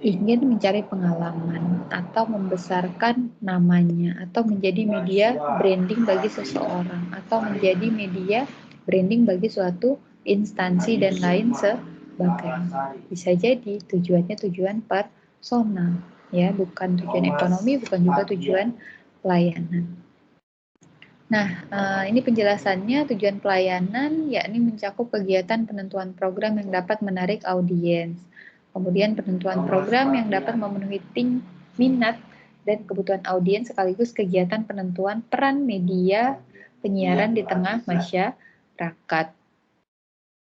ingin mencari pengalaman atau membesarkan namanya atau menjadi media branding bagi seseorang atau menjadi media branding bagi suatu instansi dan lain sebagainya. Bisa jadi tujuannya tujuan personal, ya, bukan tujuan ekonomi, bukan juga tujuan pelayanan. Nah, ini penjelasannya. Tujuan pelayanan yakni mencakup kegiatan penentuan program yang dapat menarik audiens. Kemudian penentuan program yang dapat memenuhi minat dan kebutuhan audiens, sekaligus kegiatan penentuan peran media penyiaran di tengah masyarakat.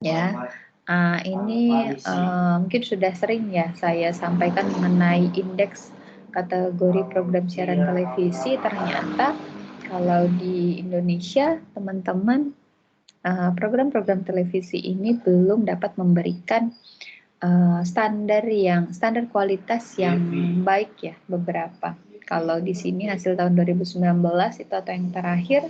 Ya, ini mungkin sudah sering ya saya sampaikan mengenai indeks kategori program siaran televisi. Ternyata kalau di Indonesia, teman-teman, program-program televisi ini belum dapat memberikan standar kualitas yang baik ya, beberapa. Kalau di sini hasil tahun 2019 itu atau yang terakhir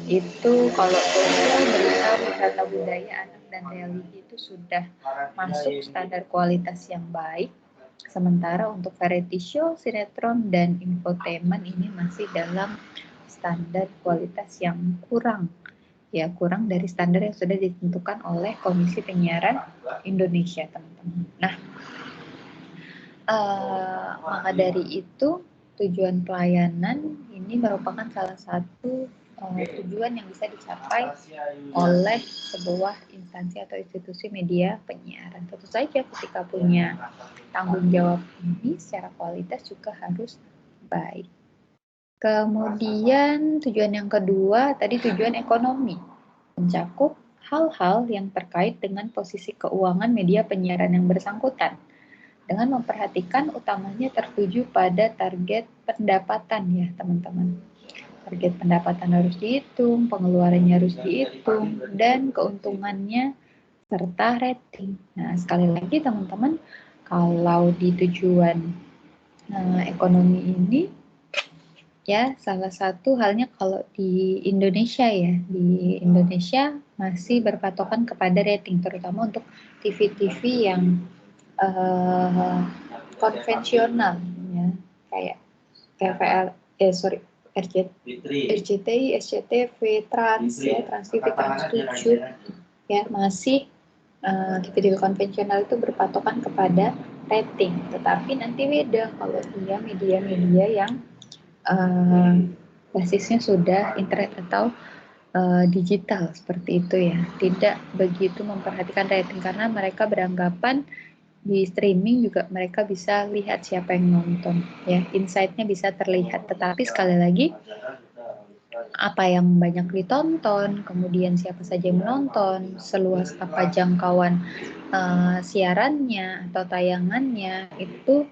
itu, kalau sosial, berita, wisata budaya, anak dan religi itu sudah masuk standar kualitas yang baik. Sementara untuk variety show, sinetron, dan infotainment ini masih dalam standar kualitas yang kurang, ya kurang dari standar yang sudah ditentukan oleh Komisi Penyiaran Indonesia, teman-teman. Nah, maka dari itu tujuan pelayanan ini merupakan salah satu tujuan yang bisa dicapai oleh sebuah instansi atau institusi media penyiaran. Tentu saja ketika punya tanggung jawab ini secara kualitas juga harus baik. Kemudian tujuan yang kedua tadi tujuan ekonomi, mencakup hal-hal yang terkait dengan posisi keuangan media penyiaran yang bersangkutan, dengan memperhatikan utamanya tertuju pada target pendapatan ya teman-teman. target pendapatan harus dihitung, pengeluarannya harus dihitung, dan keuntungannya serta rating. Nah, sekali lagi teman-teman, kalau di tujuan ekonomi ini, ya salah satu halnya kalau di Indonesia ya, di Indonesia masih berpatokan kepada rating, terutama untuk TV-TV yang konvensional, ya, kayak TVL, RCTI, SCTV, Trans, ya, Trans TV, Trans 7, ya masih TV-TV konvensional itu berpatokan kepada rating. Tetapi nanti beda kalau dia media-media yang basisnya sudah internet atau digital seperti itu ya. Tidak begitu memperhatikan rating karena mereka beranggapan di streaming juga mereka bisa lihat siapa yang nonton, ya, insight-nya bisa terlihat. Tetapi sekali lagi, apa yang banyak ditonton, kemudian siapa saja yang menonton, seluas apa jangkauan siarannya atau tayangannya, itu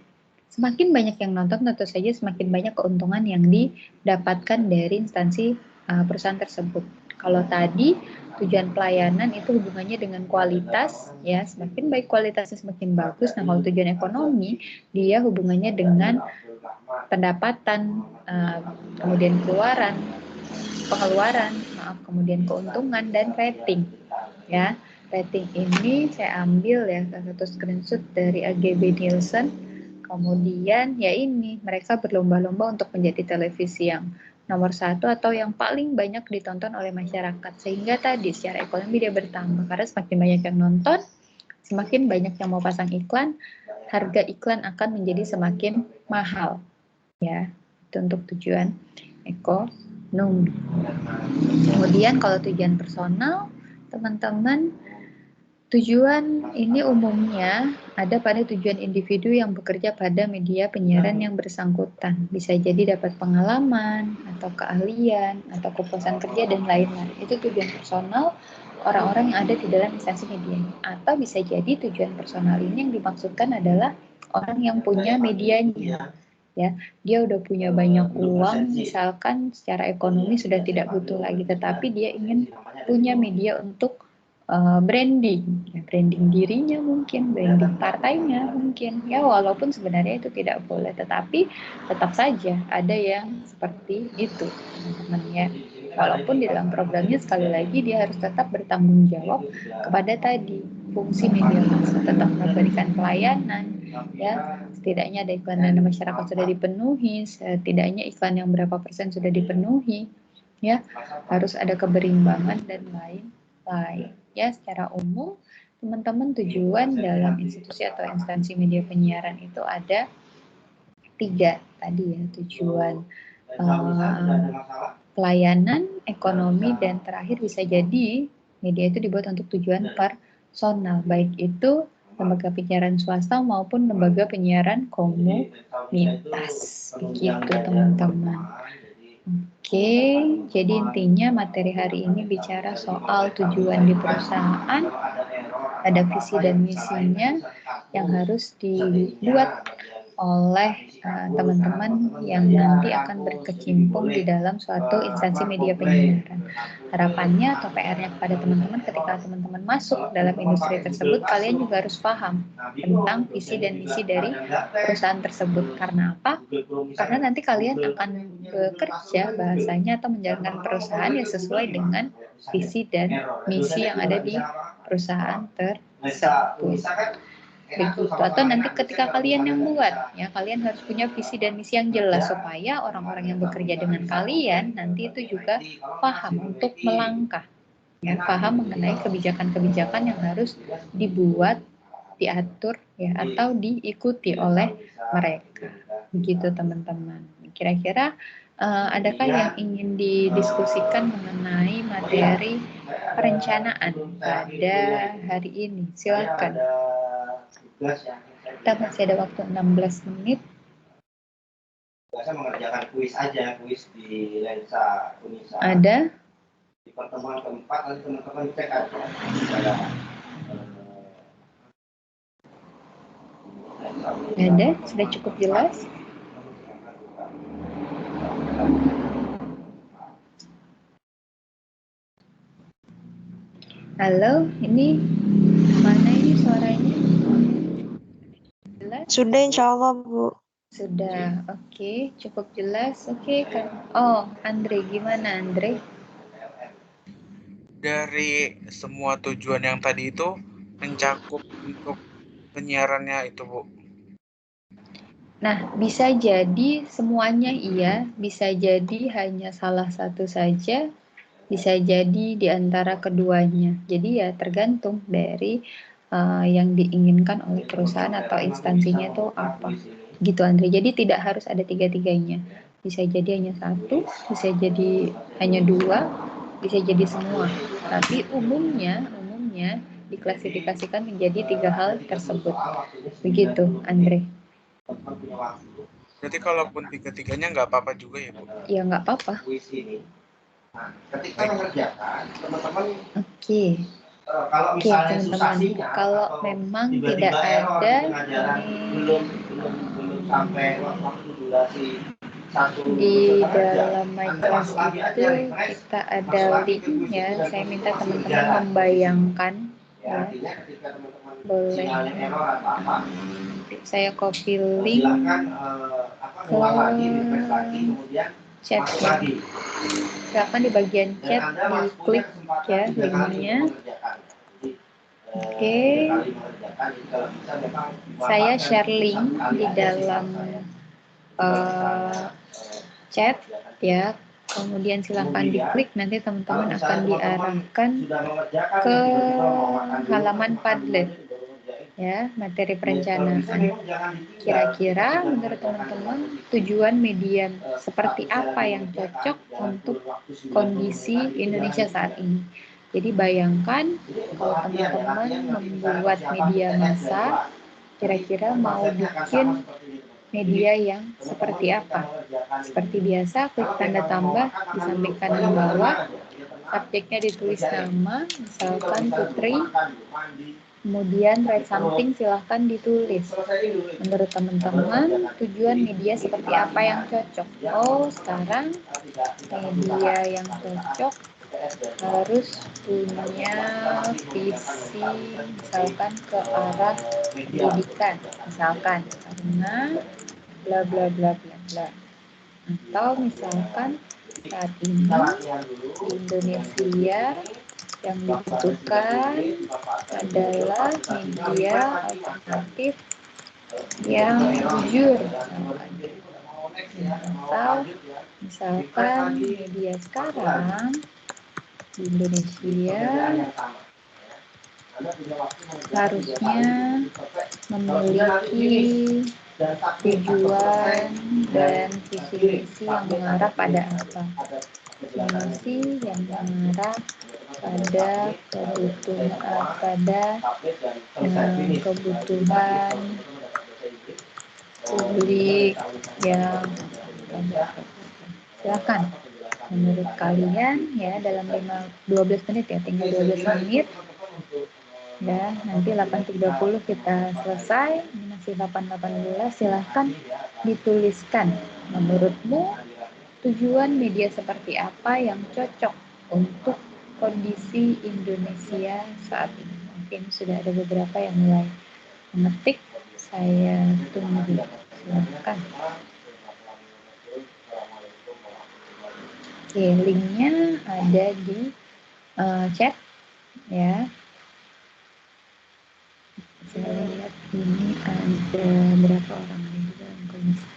semakin banyak yang nonton, tentu saja semakin banyak keuntungan yang didapatkan dari instansi perusahaan tersebut. Kalau tadi tujuan pelayanan itu hubungannya dengan kualitas, ya, semakin baik kualitasnya semakin bagus. Nah, kalau tujuan ekonomi, dia hubungannya dengan pendapatan, kemudian pengeluaran, kemudian keuntungan dan rating, ya. Rating ini saya ambil ya satu screenshot dari AGB Nielsen. Kemudian ya ini mereka berlomba-lomba untuk menjadi televisi yang nomor 1 atau yang paling banyak ditonton oleh masyarakat, sehingga tadi secara ekonomi dia bertambah karena semakin banyak yang nonton, semakin banyak yang mau pasang iklan, harga iklan akan menjadi semakin mahal, ya. Itu untuk tujuan ekonomi. Kemudian kalau tujuan personal, teman-teman, tujuan ini umumnya ada pada tujuan individu yang bekerja pada media penyiaran yang bersangkutan. Bisa jadi dapat pengalaman, atau keahlian, atau kepuasan kerja, dan lain-lain. Itu tujuan personal orang-orang yang ada di dalam instansi media. Atau bisa jadi tujuan personal ini yang dimaksudkan adalah orang yang punya medianya. Ya, dia udah punya banyak uang, misalkan secara ekonomi sudah tidak butuh lagi, tetapi dia ingin punya media untuk branding, ya, branding dirinya mungkin, branding partainya mungkin, ya walaupun sebenarnya itu tidak boleh, tetapi tetap saja ada yang seperti itu, teman-teman ya. Walaupun di dalam programnya sekali lagi dia harus tetap bertanggung jawab kepada tadi fungsi media massa, tetap memberikan pelayanan, ya, setidaknya ada iklan dana masyarakat sudah dipenuhi, setidaknya iklan yang berapa persen sudah dipenuhi, ya, harus ada keberimbangan dan lain-lain. Ya, secara umum teman-teman tujuan dalam institusi atau instansi media penyiaran itu ada 3 tadi ya, tujuan pelayanan, ekonomi, dan terakhir bisa jadi media itu dibuat untuk tujuan personal, baik itu lembaga penyiaran swasta maupun lembaga penyiaran komunitas. Begitu teman-teman. Oke, jadi intinya materi hari ini bicara soal tujuan di perusahaan, ada visi dan misinya yang harus dibuat oleh teman-teman yang nanti akan berkecimpung di dalam suatu instansi media penyiaran. Harapannya atau PR-nya kepada teman-teman ketika teman-teman masuk dalam industri tersebut, kalian juga harus paham tentang visi dan misi dari perusahaan tersebut. Karena apa? Karena nanti kalian akan bekerja bahasanya atau menjalankan perusahaan yang sesuai dengan visi dan misi yang ada di perusahaan tersebut. Begitu. Atau nanti ketika kalian yang buat, ya kalian harus punya visi dan misi yang jelas supaya orang-orang yang bekerja dengan kalian nanti itu juga paham untuk melangkah, ya, paham mengenai kebijakan-kebijakan yang harus dibuat, diatur, ya, atau diikuti oleh mereka. Begitu teman-teman. Kira-kira adakah yang ingin didiskusikan mengenai materi perencanaan pada hari ini? Silakan. Kita masih ada waktu 16 menit. Biasa mengerjakan kuis aja, kuis di lensa Unisa. Ada? Di pertemuan keempat nanti teman-teman cek aja. Ada? Sudah cukup jelas? Halo, ini mana ini suaranya? Jelas? Sudah insya Allah Bu. Sudah, oke, cukup jelas. Oke, kan. Oh, Andre, gimana Andre? Dari semua tujuan yang tadi itu mencakup untuk penyiarannya itu Bu. Nah, bisa jadi semuanya iya, bisa jadi hanya salah satu saja, bisa jadi di antara keduanya. Jadi ya tergantung dari yang diinginkan oleh perusahaan atau instansinya itu apa. Gitu Andre. Jadi tidak harus ada tiga-tiganya. Bisa jadi hanya satu, bisa jadi hanya dua, bisa jadi semua. Tapi umumnya diklasifikasikan menjadi tiga hal tersebut. Begitu, Andre. Berarti kalaupun tiga-tiganya nggak apa-apa juga ya Bu? Ya nggak apa-apa. Nah, ketika mengerjakan, teman-teman Oke. kalau Oke, misalnya teman-teman. susasinya Kalau atau memang tiba-tiba tidak error ada di pengajaran ini belum sampai waktu durasi satu di kerja, dalam Anda MyClass masuk lagi aja itu refresh, kita masuk ada lagi ke link kuis ya. itu dan Saya minta masih teman-teman berjalan. membayangkan Ya, ya. artinya ketika teman-teman Boleh. sinyalnya error atau apa, Saya copy link silakan ngulang lagi, refresh lagi, kemudian chat masuk ya. lagi. Silakan di bagian Dan chat Anda masih punya diklik kesempatan ya 3 kali linknya. untuk mengerjakan. Jadi, Oke. 3 kali mengerjakan, jadi kalau bisa memang Saya dimanfaatkan share untuk link satu kali di aja sih dalam menurut saya. Kalau misalnya, chat ya. Kemudian silahkan diklik, nanti teman-teman akan diarahkan sudah mengerjakan ke tiba-tiba mau makan dulu, halaman makan Padlet dulu aja baru ngerjain. ya, materi Kalau perencanaan. bisa memang jangan ditinggal. Kira-kira Sudah menurut mengerjakan teman-teman dengan posisi, tujuan media seperti status apa jalan yang mengerjakan, cocok jalan untuk kurun waktu 90 kondisi menit itu Indonesia jangan saat ditinggal. ini. Jadi bayangkan Jadi untuk kalau latihan ya, teman-teman latihan nanti misalnya membuat persiapan media PTS massa, jadwal. kira-kira Jadi mau konsepnya akan bikin sama seperti ini, teman-teman. media yang Teman-teman seperti ketika apa? mengerjakan Seperti ini, biasa, klik kalau tanda memang mau tambah makan, di makan samping dulu. kanan Pokoknya udah bawah, tenang aja, ya tenang. subjeknya ditulis Kerjain. nama, Jadi kalau misalkan misalnya Putri, belum makan, belum mandi, kemudian write terus something silahkan ditulis. selesaiin dulu itu. Menurut teman-teman, tujuan media seperti apa yang cocok? Oh, sekarang media yang cocok harus punya visi misalkan ke arah pendidikan, misalkan karena bla bla bla bla bla. Atau misalkan saat ini di Indonesia yang dibutuhkan adalah media alternatif yang jujur, atau misalkan media sekarang di Indonesia harusnya memiliki tujuan dan visi misi yang mengarah pada apa? Visi misi yang mengarah pada kebutuhan publik yang silakan menurut kalian ya dalam 12 menit ya, tinggal 12 menit ya, nanti 8.30 kita selesai, ini masih 8.18, silahkan dituliskan menurutmu tujuan media seperti apa yang cocok untuk kondisi Indonesia saat ini. Mungkin sudah ada beberapa yang mulai mengetik, saya tunggu, silahkan. Oke, linknya ada di chat ya. Saya lihat ini ada berapa orang di dalam komisi.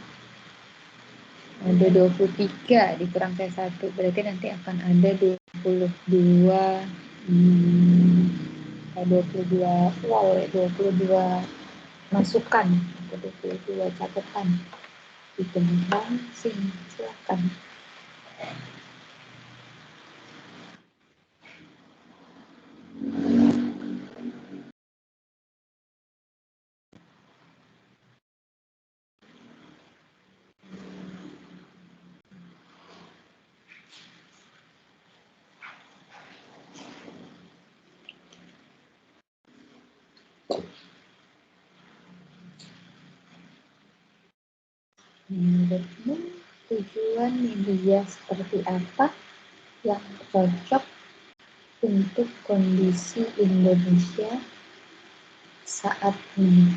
Ada 23 dikurang saya 1, berarti nanti akan ada 22 masukan atau 22 catatan di tentang sini, silakan. Menurutmu tujuan media seperti apa yang cocok untuk kondisi Indonesia saat ini.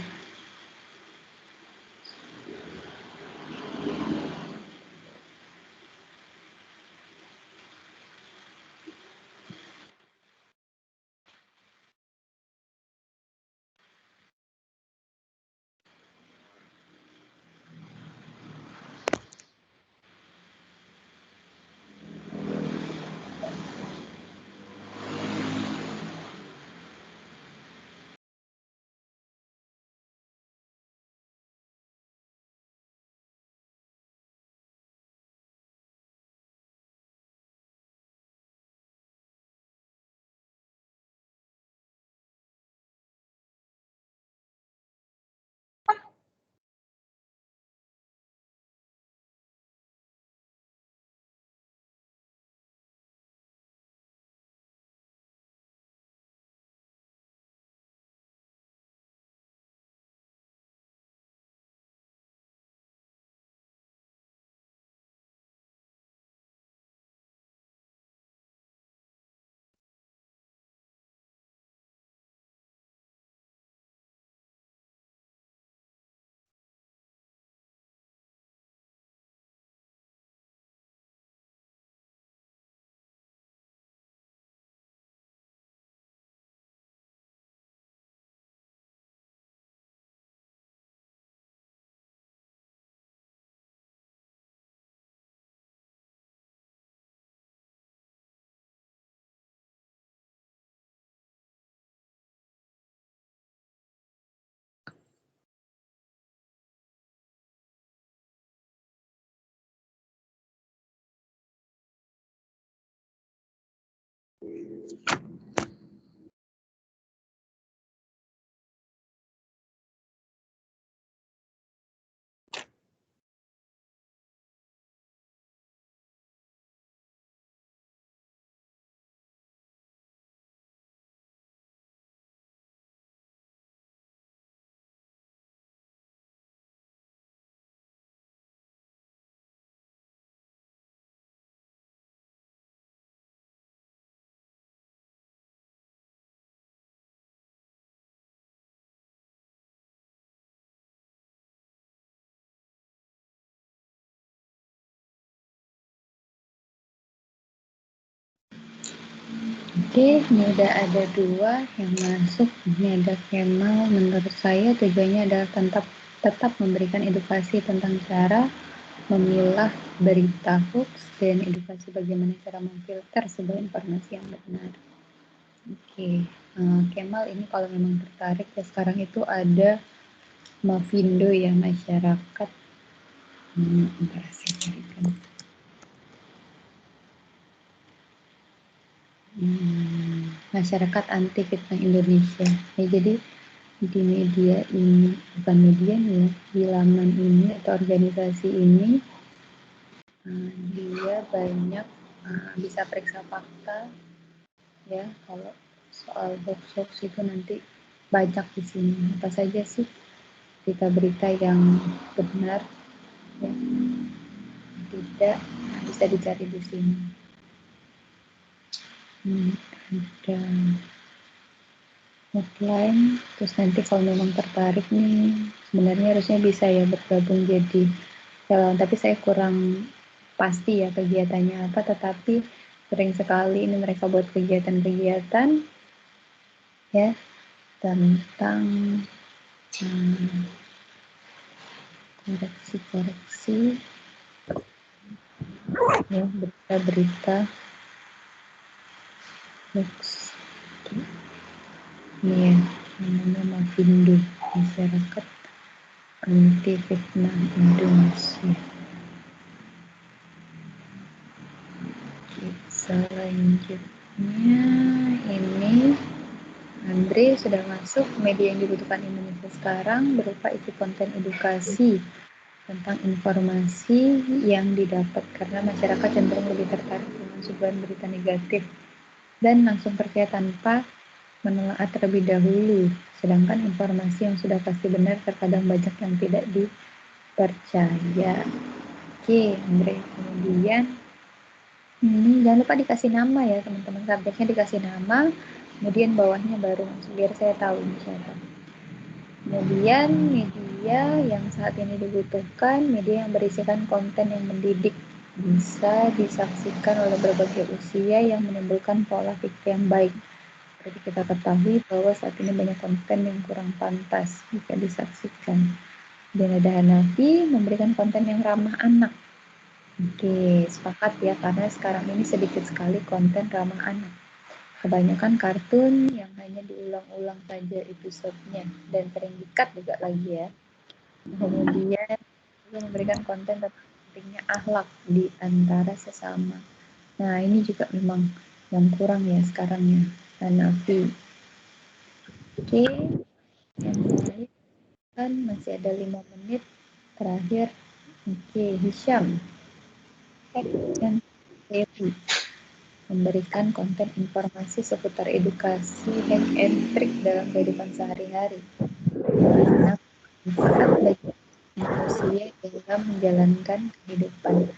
Oke, ini udah ada 2 yang masuk. Ini ada Kemal. Menurut saya tujuannya adalah tetap memberikan edukasi tentang cara memilah berita hoax dan edukasi bagaimana cara memfilter sebuah informasi yang benar. Oke, Kemal ini kalau memang tertarik ya sekarang itu ada Mavindo ya, masyarakat. Bentar saya carikan. Masyarakat Anti Fitnah Indonesia. Ya, jadi di media ini, bukan media nih ya, di laman ini atau organisasi ini dia banyak bisa periksa fakta ya. Kalau soal hoax itu nanti banyak di sini. Apa saja sih berita-berita yang benar ya, tidak bisa dicari di sini. Ada offline, terus nanti kalau memang tertarik nih, sebenarnya harusnya bisa ya bergabung jadi relawan, tapi saya kurang pasti ya kegiatannya apa, tetapi sering sekali ini mereka buat kegiatan-kegiatan ya tentang koreksi-koreksi ya, berita-berita hoax. Ini ya, namanya Mavindo, Masyarakat Anti Fitnah Indonesia. Oke, selanjutnya ini Andre sudah masuk. Media yang dibutuhkan Indonesia sekarang berupa isi konten edukasi tentang informasi yang didapat, karena masyarakat cenderung lebih tertarik dengan suguhan berita negatif dan langsung percaya tanpa menelaah terlebih dahulu, sedangkan informasi yang sudah pasti benar terkadang banyak yang tidak dipercaya. Oke, Andre, kemudian Jangan lupa dikasih nama ya teman-teman, subjeknya dikasih nama, kemudian bawahnya baru masuk biar saya tahu ini siapa. Kemudian media yang saat ini dibutuhkan, media yang berisikan konten yang mendidik, bisa disaksikan oleh berbagai usia yang menimbulkan pola pikir yang baik. Jadi kita ketahui bahwa saat ini banyak konten yang kurang pantas jika disaksikan. Dan ada Hanafi memberikan konten yang ramah anak. Oke, sepakat ya, karena sekarang ini sedikit sekali konten ramah anak. Kebanyakan kartun yang hanya diulang-ulang saja episodenya dan sering di-cut juga lagi ya. Kemudian juga memberikan konten tentang pentingnya akhlak di antara sesama. Nah, ini juga memang yang kurang ya sekarang ya, Hanafi. Oke, yang lain kan masih ada 5 menit terakhir. Oke, Hisham. Dan Devi memberikan konten informasi seputar edukasi hack and trick dalam kehidupan sehari-hari. Manfaat bagi manusia dalam menjalankan kehidupan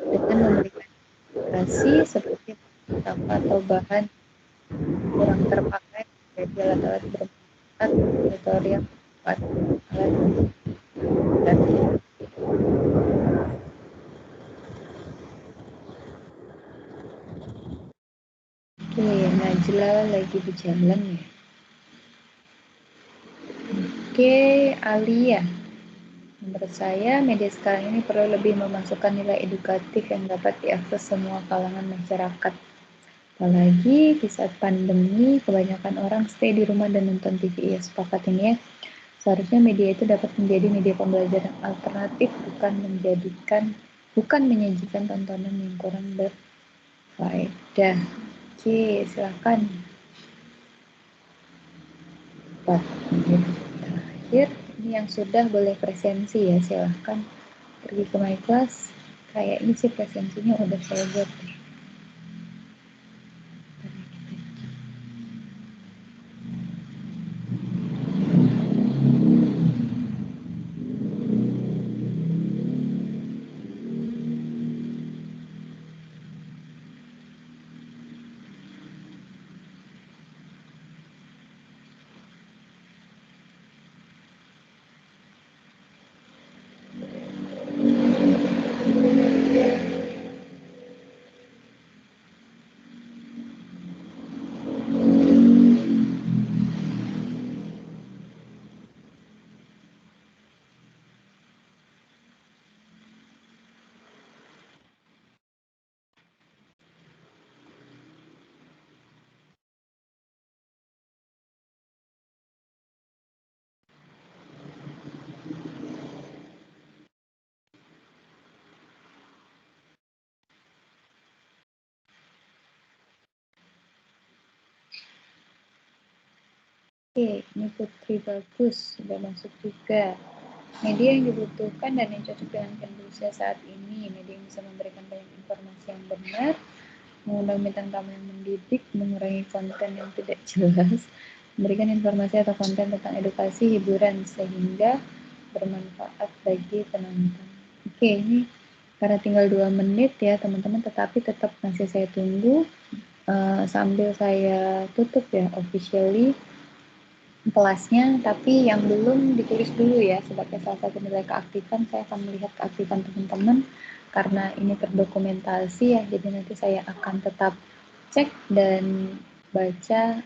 dengan memberikan edukasi seperti apa atau bahan kurang terpakai jadi alat-alat bermanfaat tutorial alat dan Oke, Najla lagi berjalan ya. Oke, Alia. Menurut saya, media sekarang ini perlu lebih memasukkan nilai edukatif yang dapat diakses semua kalangan masyarakat. Apalagi di saat pandemi, kebanyakan orang stay di rumah dan nonton TV. Ya, sepakat ini ya. Seharusnya media itu dapat menjadi media pembelajaran alternatif, bukan menyajikan tontonan yang kurang berfaedah. Oke, silakan. 4 menit terakhir. Ini yang sudah boleh presensi ya, silahkan pergi ke my class. Kayaknya sih presensinya udah saya buat deh. Oke, ini Putri bagus, sudah masuk juga. Media yang dibutuhkan dan yang cocok dengan kondisi saat ini, media yang bisa memberikan banyak informasi yang benar, mengundang bintang tamu yang mendidik, mengurangi konten yang tidak jelas, memberikan informasi atau konten tentang edukasi, hiburan, sehingga bermanfaat bagi penonton. Oke, ini karena tinggal 2 menit ya teman-teman, tetapi tetap masih saya tunggu sambil saya tutup ya officially kelasnya, tapi yang belum ditulis dulu ya sebagai salah satu nilai keaktifan. Saya akan melihat keaktifan teman-teman karena ini terdokumentasi ya, jadi nanti saya akan tetap cek dan baca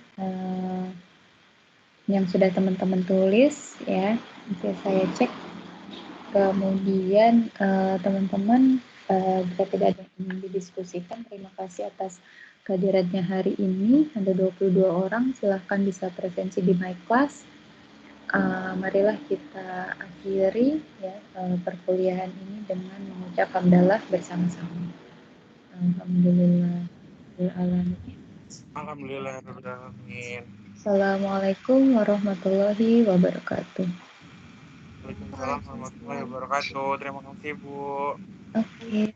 yang sudah teman-teman tulis ya. Nanti saya cek, kemudian teman-teman jika tidak ada yang ingin didiskusikan, terima kasih atas kehadirannya hari ini. Ada 22 orang, silahkan bisa presensi di my class. Marilah kita akhiri ya perkuliahan ini dengan mengucap hamdalah bersama-sama. Alhamdulillahirrahmanirrahim. Assalamualaikum warahmatullahi wabarakatuh. Waalaikumsalam warahmatullahi wabarakatuh. Terima kasih, Bu. Oke.